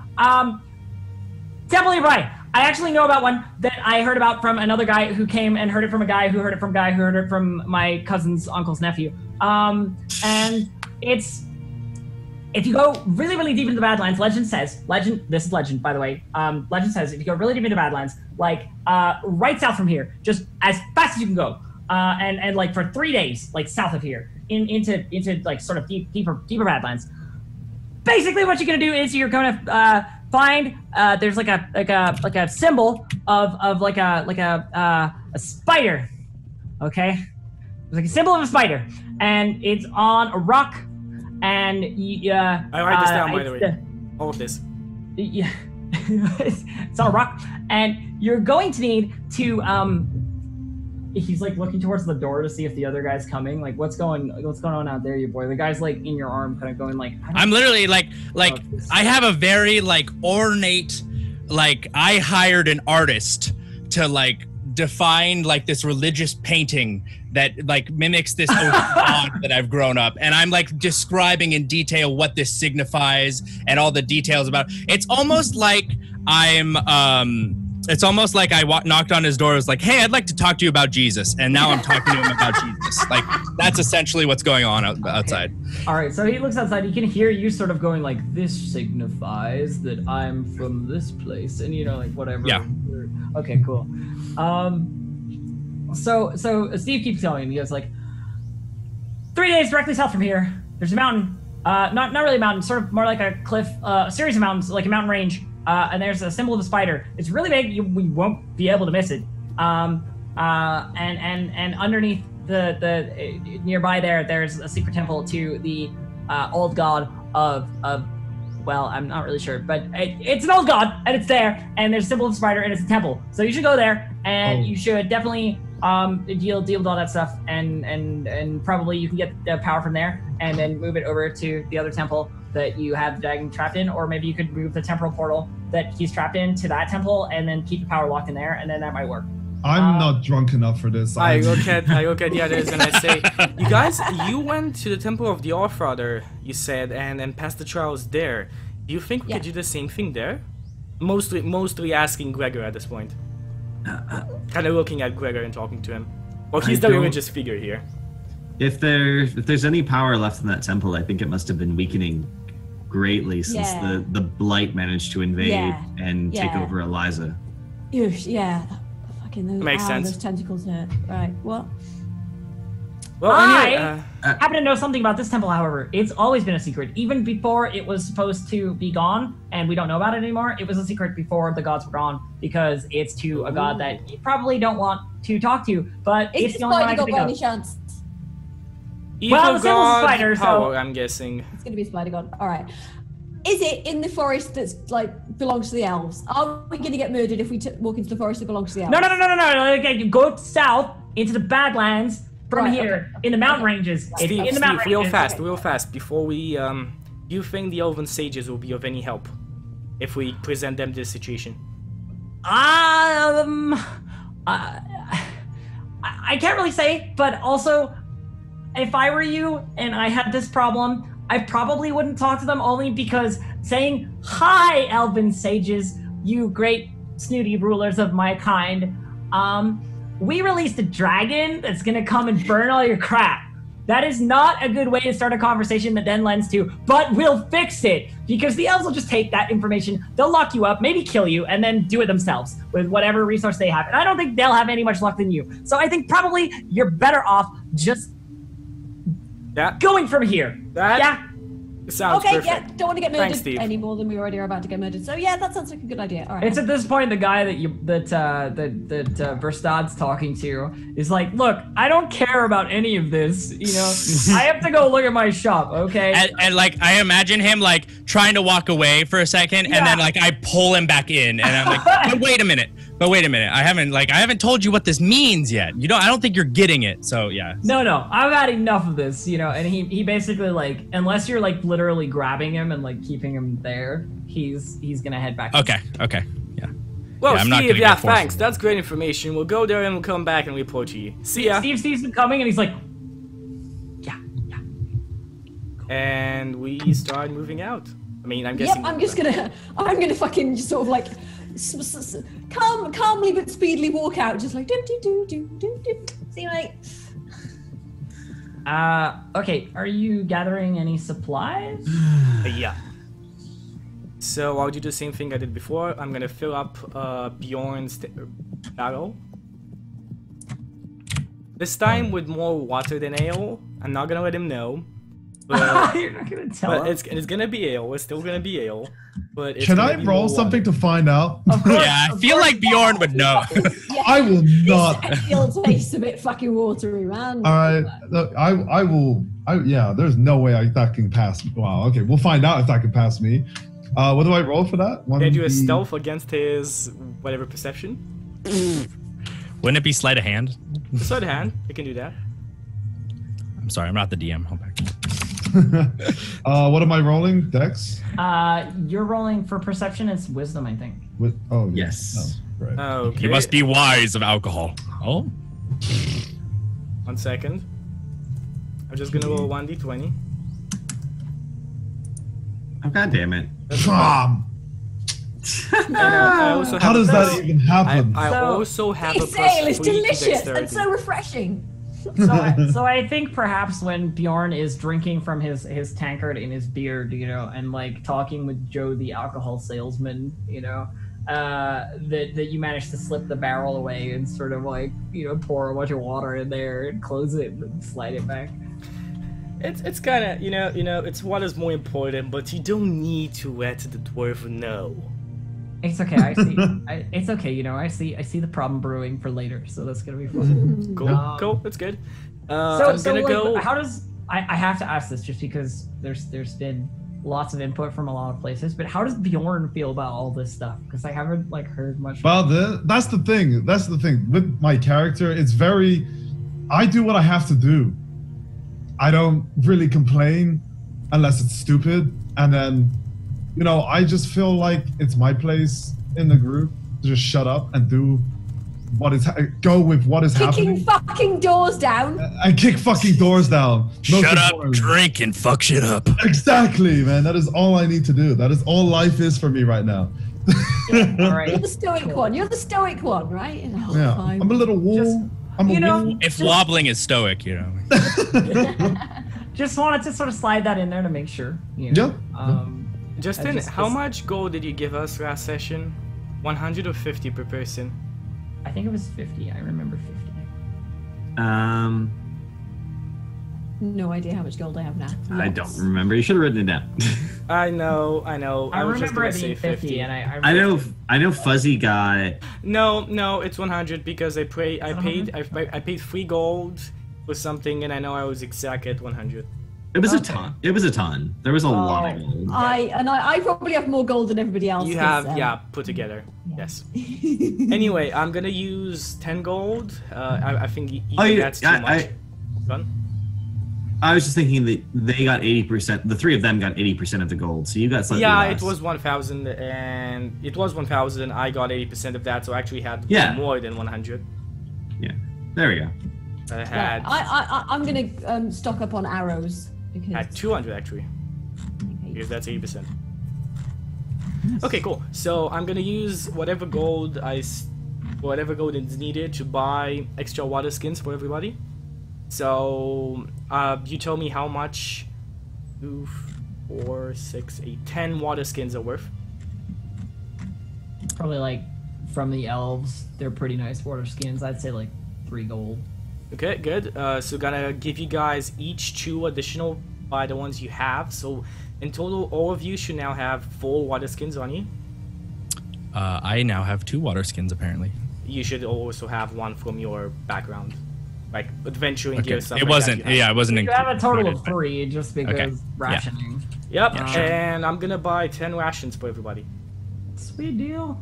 temple nearby. I actually know about one that I heard about from another guy who came and heard it from a guy who heard it from a guy who heard it from my cousin's uncle's nephew. And it's, if you go really, really deep into the Badlands, this is legend, by the way. Legend says if you go really deep into Badlands, like right south from here, just as fast as you can go, and like for 3 days, like south of here, into like sort of deeper Badlands. Basically, what you're gonna do is you're gonna find there's like a symbol of like a spider, okay? There's like a symbol of a spider, and it's on a rock, and I write this down, by the way. All of this. Yeah, it's on a rock, and you're going to need to he's like looking towards the door to see if the other guy's coming. Like, what's going on out there, you boy? The guy's like in your arm, kind of going like. I'm literally like I have a very like ornate, like I hired an artist to like define like this religious painting that like mimics this god that I've grown up, and I'm like describing in detail what this signifies and all the details about. It's almost like it's almost like I knocked on his door. It was like, "Hey, I'd like to talk to you about Jesus," and now I'm talking to him about Jesus. Like that's essentially what's going on outside. All right, so he looks outside. He can hear you sort of going like, "This signifies that I'm from this place," and you know, like whatever. Yeah. Okay, cool. So Steve keeps telling. He goes like, 3 days directly south from here. There's a mountain. Not really a mountain. Sort of more like a cliff. A series of mountains, like a mountain range. And there's a symbol of a spider. It's really big. We won't be able to miss it. And underneath the nearby there's a secret temple to the old god of well, I'm not really sure, but it's an old god, and it's there. And there's a symbol of a spider, and it's a temple. So you should go there, and you should definitely deal with all that stuff, and probably you can get the power from there, and then move it over to the other temple that you have the dragon trapped in, or maybe you could move the temporal portal that he's trapped in to that temple, and then keep the power locked in there, and then that might work. I'm not drunk enough for this. I look at the others and I say, "You guys, you went to the temple of the Allfather, you said, and passed the trials there. Do you think we could do the same thing there?" Mostly asking Gregor at this point. Kind of looking at Gregor and talking to him. Well, he's the religious figure here. If there's any power left in that temple, I think it must have been weakening greatly since the blight managed to invade and take over Eliza. Yeah. Fucking those, makes sense. Those tentacles hurt. Right. What? Well, anyway, happen to know something about this temple, however. It's always been a secret. Even before it was supposed to be gone, and we don't know about it anymore, it was a secret before the gods were gone, because it's to a god that you probably don't want to talk to, but it's the only one I can think of. Any chance? Well, the symbol's spider, so... I'm guessing. It's going to be a spider god. All right. Is it in the forest that's, like, belongs to the elves? Are we going to get murdered if we walk into the forest that belongs to the elves? No. Okay, you go south into the Badlands from here, in the mountain ranges. Steve, in the mountain ranges. real fast, before we, do you think the elven sages will be of any help if we present them this situation? I can't really say, but also, if I were you and I had this problem, I probably wouldn't talk to them, only because saying, "Hi, elven sages, you great snooty rulers of my kind, we released a dragon that's gonna come and burn all your crap." That is not a good way to start a conversation that then lends to, "But we'll fix it," because the elves will just take that information, they'll lock you up, maybe kill you, and then do it themselves with whatever resource they have. And I don't think they'll have any much luck than you. So I think probably you're better off just going from here. Sounds okay, perfect. yeah, don't want to get murdered Steve. any more than we already are about to get murdered. So yeah, that sounds like a good idea. All right. It's at this point the guy that Verstad's talking to is like, "Look, I don't care about any of this. You know, I have to go look at my shop, okay?" And like, I imagine him like trying to walk away for a second, and then like I pull him back in, and I'm like, "But wait a minute. I haven't told you what this means yet. I don't think you're getting it." So yeah. No, I've had enough of this, and he basically, like, unless you're like literally grabbing him and like keeping him there, he's gonna head back. Okay, yeah. Well, I'm not Steve, gonna get thanks. That's great information. We'll go there and we'll come back and report to you. See ya. Steve sees him coming and he's like, yeah. And we start moving out. I mean, I'm guessing. Yep, I'm gonna fucking just sort of like calmly but speedily walk out, just like do. See, like. Okay, are you gathering any supplies? Yeah. So I'll do the same thing I did before. I'm gonna fill up Bjorn's barrel. This time with more water than ale. I'm not gonna let him know. But, you're not gonna tell him. It's gonna be ale. It's still gonna be ale. But it's Should I roll something to find out? Yeah, I feel like Bjorn would know. Yeah, I will not. This ale tastes a bit fucking watery, man. All right, look, I will. Yeah, there's no way that can pass me. Wow. Okay, we'll find out if that can pass me. What do I roll for that? Can I do a stealth against his whatever perception? Wouldn't it be sleight of hand? Sleight of hand. I can do that. I'm sorry, I'm not the DM. Hold back. What am I rolling? Dex? You're rolling for perception. It's wisdom, I think. Yes. Oh, right. Okay. You must be wise of alcohol. Oh. 1 second. I'm just gonna roll 1d20. Oh, God damn it. I also have How does that even happen? I also have a This ale is +3 to delicious dexterity. and so refreshing. So I think perhaps when Bjorn is drinking from his tankard in his beard, and like talking with Joe the alcohol salesman, that you managed to slip the barrel away and sort of like, pour a bunch of water in there and close it and slide it back. It's kind of, it's what is more important, but you don't need to let the dwarf know. It's okay. I see. It's okay. I see the problem brewing for later, so that's gonna be fun. Cool. That's good. So I'm gonna go. How does I have to ask this just because there's been lots of input from a lot of places, but how does Bjorn feel about all this stuff? Because I haven't heard much. Well, that's the thing. That's the thing with my character. It's very. I do what I have to do. I don't really complain unless it's stupid, and then. I just feel like it's my place in the group to just shut up and do go with what is happening. Kicking fucking doors down. And kick fucking doors down. Shut up, drink, and fuck shit up. Exactly, man. That is all I need to do. That is all life is for me right now. All right. You're the stoic one. You're the stoic one, right? Yeah. I'm a little wall. If wobbling is stoic, Just wanted to sort of slide that in there to make sure. Yeah. Justin, how much gold did you give us last session? 100 or 50 per person? I think it was 50. I remember 50. no idea how much gold I have now. I don't remember. You should have written it down. I know. I was just remember gonna it say being 50, and I know Fuzzy got. No, it's 100 because I paid 3 gold for something, and I know I was exact at 100. It was a ton. It was a ton. There was a lot of gold. I probably have more gold than everybody else. You have, put together. Yeah. Yes. Anyway, I'm gonna use 10 gold. I think that's too much. I was just thinking that they got 80%. The 3 of them got 80% of the gold, so you got slightly less. It was 1,000, and it was 1,000. I got 80% of that, so I actually had more than 100. Yeah, there we go. I'm gonna stock up on arrows because at 200 actually, because that's 80%. Okay, cool. So I'm gonna use whatever gold is needed to buy extra water skins for everybody. So you tell me how much 2, 4, 6, 8, 10 water skins are worth. Probably like from the elves, they're pretty nice water skins. I'd say like 3 gold. Okay, good. So gonna give you guys each 2 additional by the ones you have. So in total, all of you should now have 4 water skins on you. I now have 2 water skins apparently. You should also have 1 from your background, like adventuring gear stuff. It wasn't. It wasn't. You have a total of 3 just because rationing. Yep. And I'm gonna buy 10 rations for everybody. Sweet deal.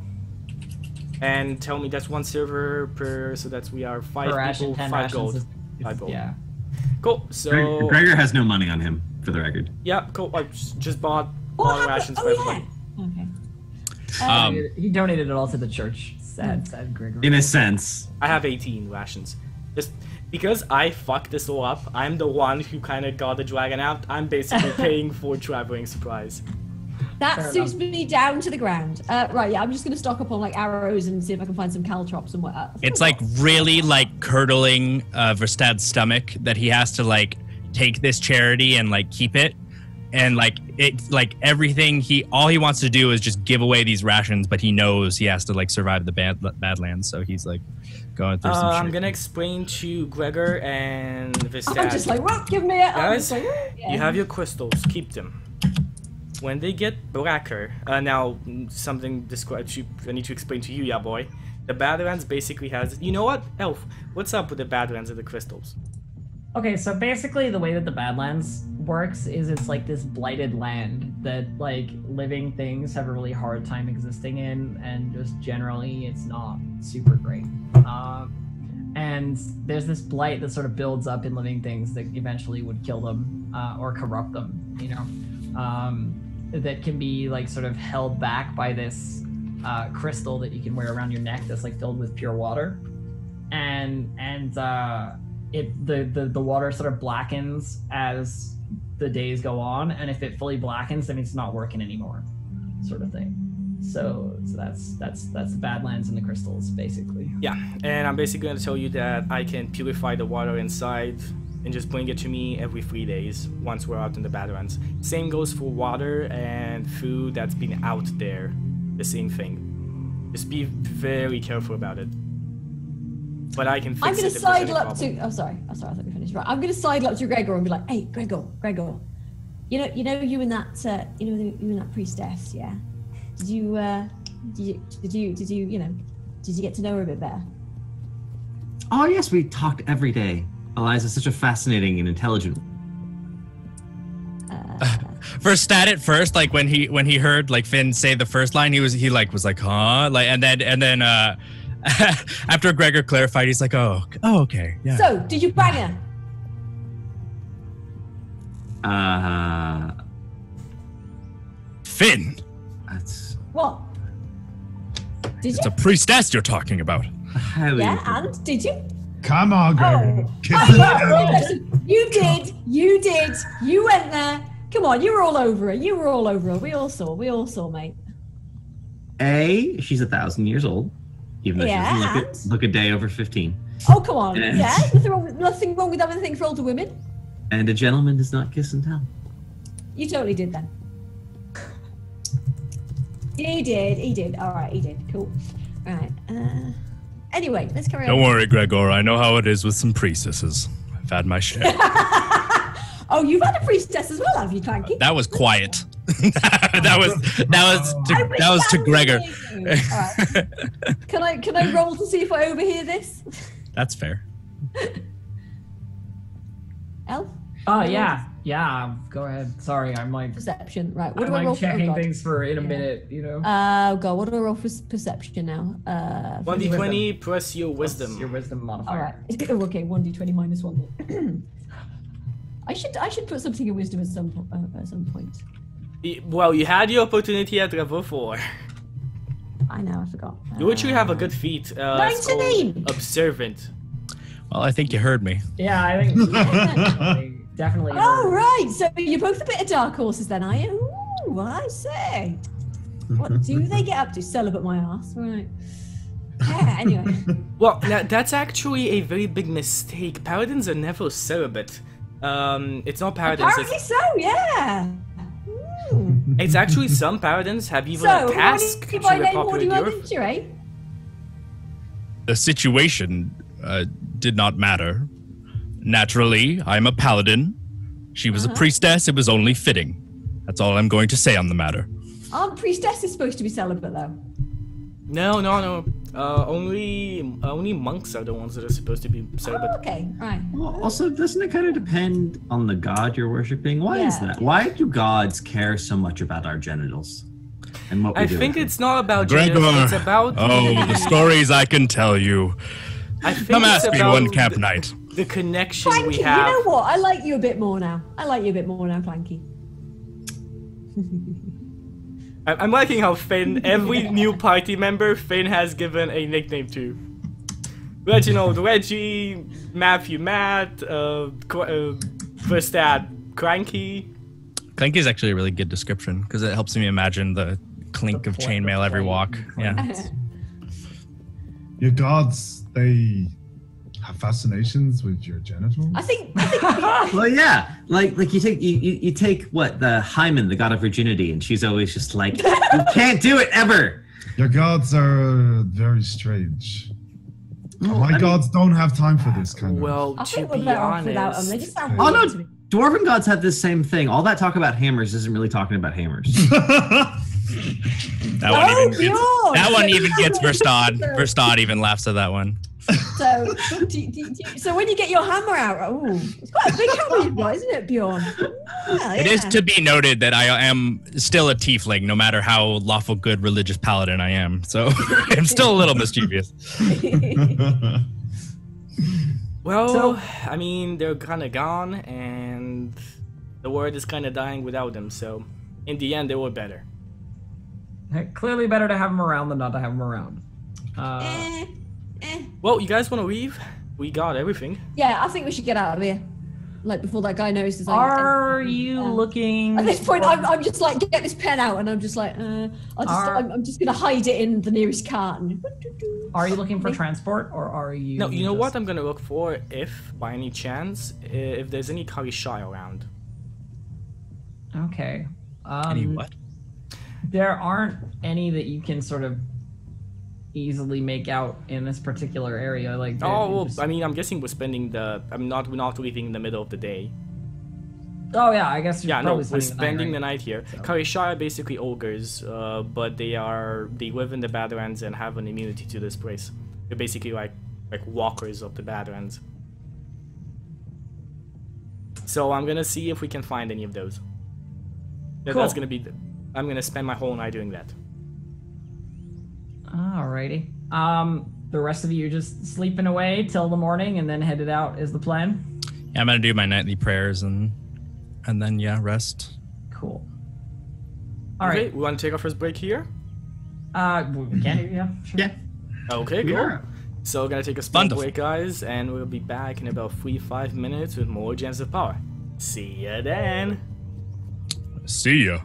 And tell me that's 1 server per, so that's we are 5 people, 5 gold. 5 gold. Yeah. Cool. So Gregor has no money on him, for the record. Yeah. Cool. I just bought rations for everybody. Okay. He donated it all to the church. Sad Gregor. In a sense. I have 18 rations. Just because I fucked this all up, I'm the one who kind of got the dragon out. I'm basically paying for traveling supplies. That suits me down to the ground. Right, yeah, I'm just gonna stock up on like arrows and see if I can find some caltrops and what. It's like really like curdling Verstad's stomach that he has to like take this charity and like keep it, and like it's like everything all he wants to do is just give away these rations, but he knows he has to like survive the Badlands, so he's like going through some shit. I'm gonna explain to Gregor and Verstad. I'm just like, well, give me it. Guys, you have your crystals. Keep them. When they get blacker, now something described. I need to explain to you, yeah, boy. The Badlands basically has. You know what, Elf? What's up with the Badlands and the crystals? Okay, so basically the way that the Badlands works is it's like this blighted land that like living things have a really hard time existing in, and just generally it's not super great. And there's this blight that sort of builds up in living things that eventually would kill them or corrupt them, you know. That can be like sort of held back by this crystal that you can wear around your neck that's like filled with pure water, and the water sort of blackens as the days go on, and if it fully blackens, then it's not working anymore, sort of thing. So that's the Badlands and the crystals basically. Yeah, and I'm basically going to tell you that I can purify the water inside and just bring it to me every 3 days once we're out in the Badlands. Same goes for water and food that's been out there. The same thing. Just be very careful about it. But I can fix I'm gonna it. sidle up to. Oh, sorry. I thought we finished. Right. I'm gonna sidle up to Gregor and be like, "Hey, Gregor. You know, you and that, you and that priestess, yeah. Did you get to know her a bit better? Oh yes, we talked every day. Eliza's such a fascinating and intelligent. Verstad at first, like when he heard like Finn say the first line, he was like, huh? Like and then after Gregor clarified, he's like, oh okay, yeah. So, did you bang her? Finn. That's what? Did it's you? a priestess you're talking about. Yeah, and did you? Come on, Gregor. You did. You went there. Come on, you were all over it. We all saw, mate. She's 1,000 years old, even though she doesn't look a day over 15. Oh, come on. Yeah, nothing wrong with having a thing for older women. And a gentleman does not kiss and tell. You totally did then. He did. All right, he did. Cool. All right. Anyway, let's carry on. Don't worry, Gregor. I know how it is with some priestesses. I've had my share. Oh, you've had a priestess as well, have you, Clanky? That was quiet. that was to Gregor. Right. Can I roll to see if I overhear this? That's fair. Elf? Oh yeah. Go ahead. Sorry, I'm like Perception. Right. What I'm do I roll like checking for? things for in a minute. You know. Oh god, what do I roll for perception now? 1d20 plus your wisdom. Your wisdom modifier. All right. Okay, 1d20 minus 1. I should put something in wisdom at some point. Well, you had your opportunity at level 4. I know, I forgot. You actually have a good feat. 19! Observant. Well, I think you heard me. Yeah, I think definitely. Oh right, so you're both a bit of dark horses then, are you? Ooh, I say. What do they get up to? Celibate my ass, right? Yeah. Anyway. Well, now, that's actually a very big mistake. Paladins are never celibate. It's not paladins. Apparently so, yeah. It's actually some paladins have even a task to repopulate the earth. Eh? The situation did not matter. Naturally, I'm a paladin. She was a priestess. It was only fitting. That's all I'm going to say on the matter. Aren't priestesses supposed to be celibate though? No. Only monks are the ones that are supposed to be celibate. Oh, okay, right. Well, also, doesn't it kind of depend on the god you're worshiping? Why is that? Why do gods care so much about our genitals? And what we I do think with it's not about Gregor. genitals, it's about The stories I can tell you. I think Come it's ask me about one camp night. the connection Clanky, we have. you know what? I like you a bit more now. Clanky. I'm liking how Finn, every new party member, Finn has given a nickname to. Reginald, Reggie, Matthew, Matt, first dad, Cranky. Clanky is actually a really good description because it helps me imagine the clink of chainmail every walk. Yeah. Your gods, they have fascinations with your genitals? I think Well, yeah, like you take what, the Hymen, the god of virginity, and she's always just like, you can't do it ever. Your gods are very strange. My gods don't have time for this kind of. Well, I to think we're be better off without them. They honest, just sound Oh weird to no, me. dwarven gods have this same thing. All that talk about hammers isn't really talking about hammers. That one even gets Verstad. Verstad even laughs at that one. So, so when you get your hammer out, it's quite a big hammer you've got, isn't it, Bjorn? Yeah, It is to be noted that I am still a tiefling, no matter how lawful good religious paladin I am. So I'm still a little mischievous. well, I mean, they're kind of gone, and the world is kind of dying without them. So, in the end, they were better. Clearly better to have them around than not to have them around. Well, you guys want to leave? We got everything. Yeah, I think we should get out of here. Like before that guy notices. Are you looking? At this point, I'm just like, get this pen out, and I'm just like, I'm just gonna hide it in the nearest carton. Are you looking for transport, or are you? No, you know what I'm gonna look for, if by any chance, if there's any Kalishai around. Okay. Any what? There aren't any that you can sort of easily make out in this particular area. Like, Oh, well, I mean, I'm guessing we're spending we're not leaving in the middle of the day. oh yeah, I guess. Yeah, no, we're spending spending the night here. So. Kalishai are basically ogres, but they live in the Badlands and have an immunity to this place. They're basically like walkers of the Badlands. So I'm gonna see if we can find any of those. Cool. That's gonna be. I'm gonna spend my whole night doing that. Alrighty. The rest of you just sleeping away till the morning and then headed out is the plan? Yeah, I'm gonna do my nightly prayers and then rest. Cool. Okay, Alright. we want to take our first break here? We can do, yeah, sure. Yeah. Okay, cool. Yeah. So we're gonna take a small Wonderful. break, guys, and we'll be back in about 3-5 minutes with more Gems of Power. See ya then! See ya.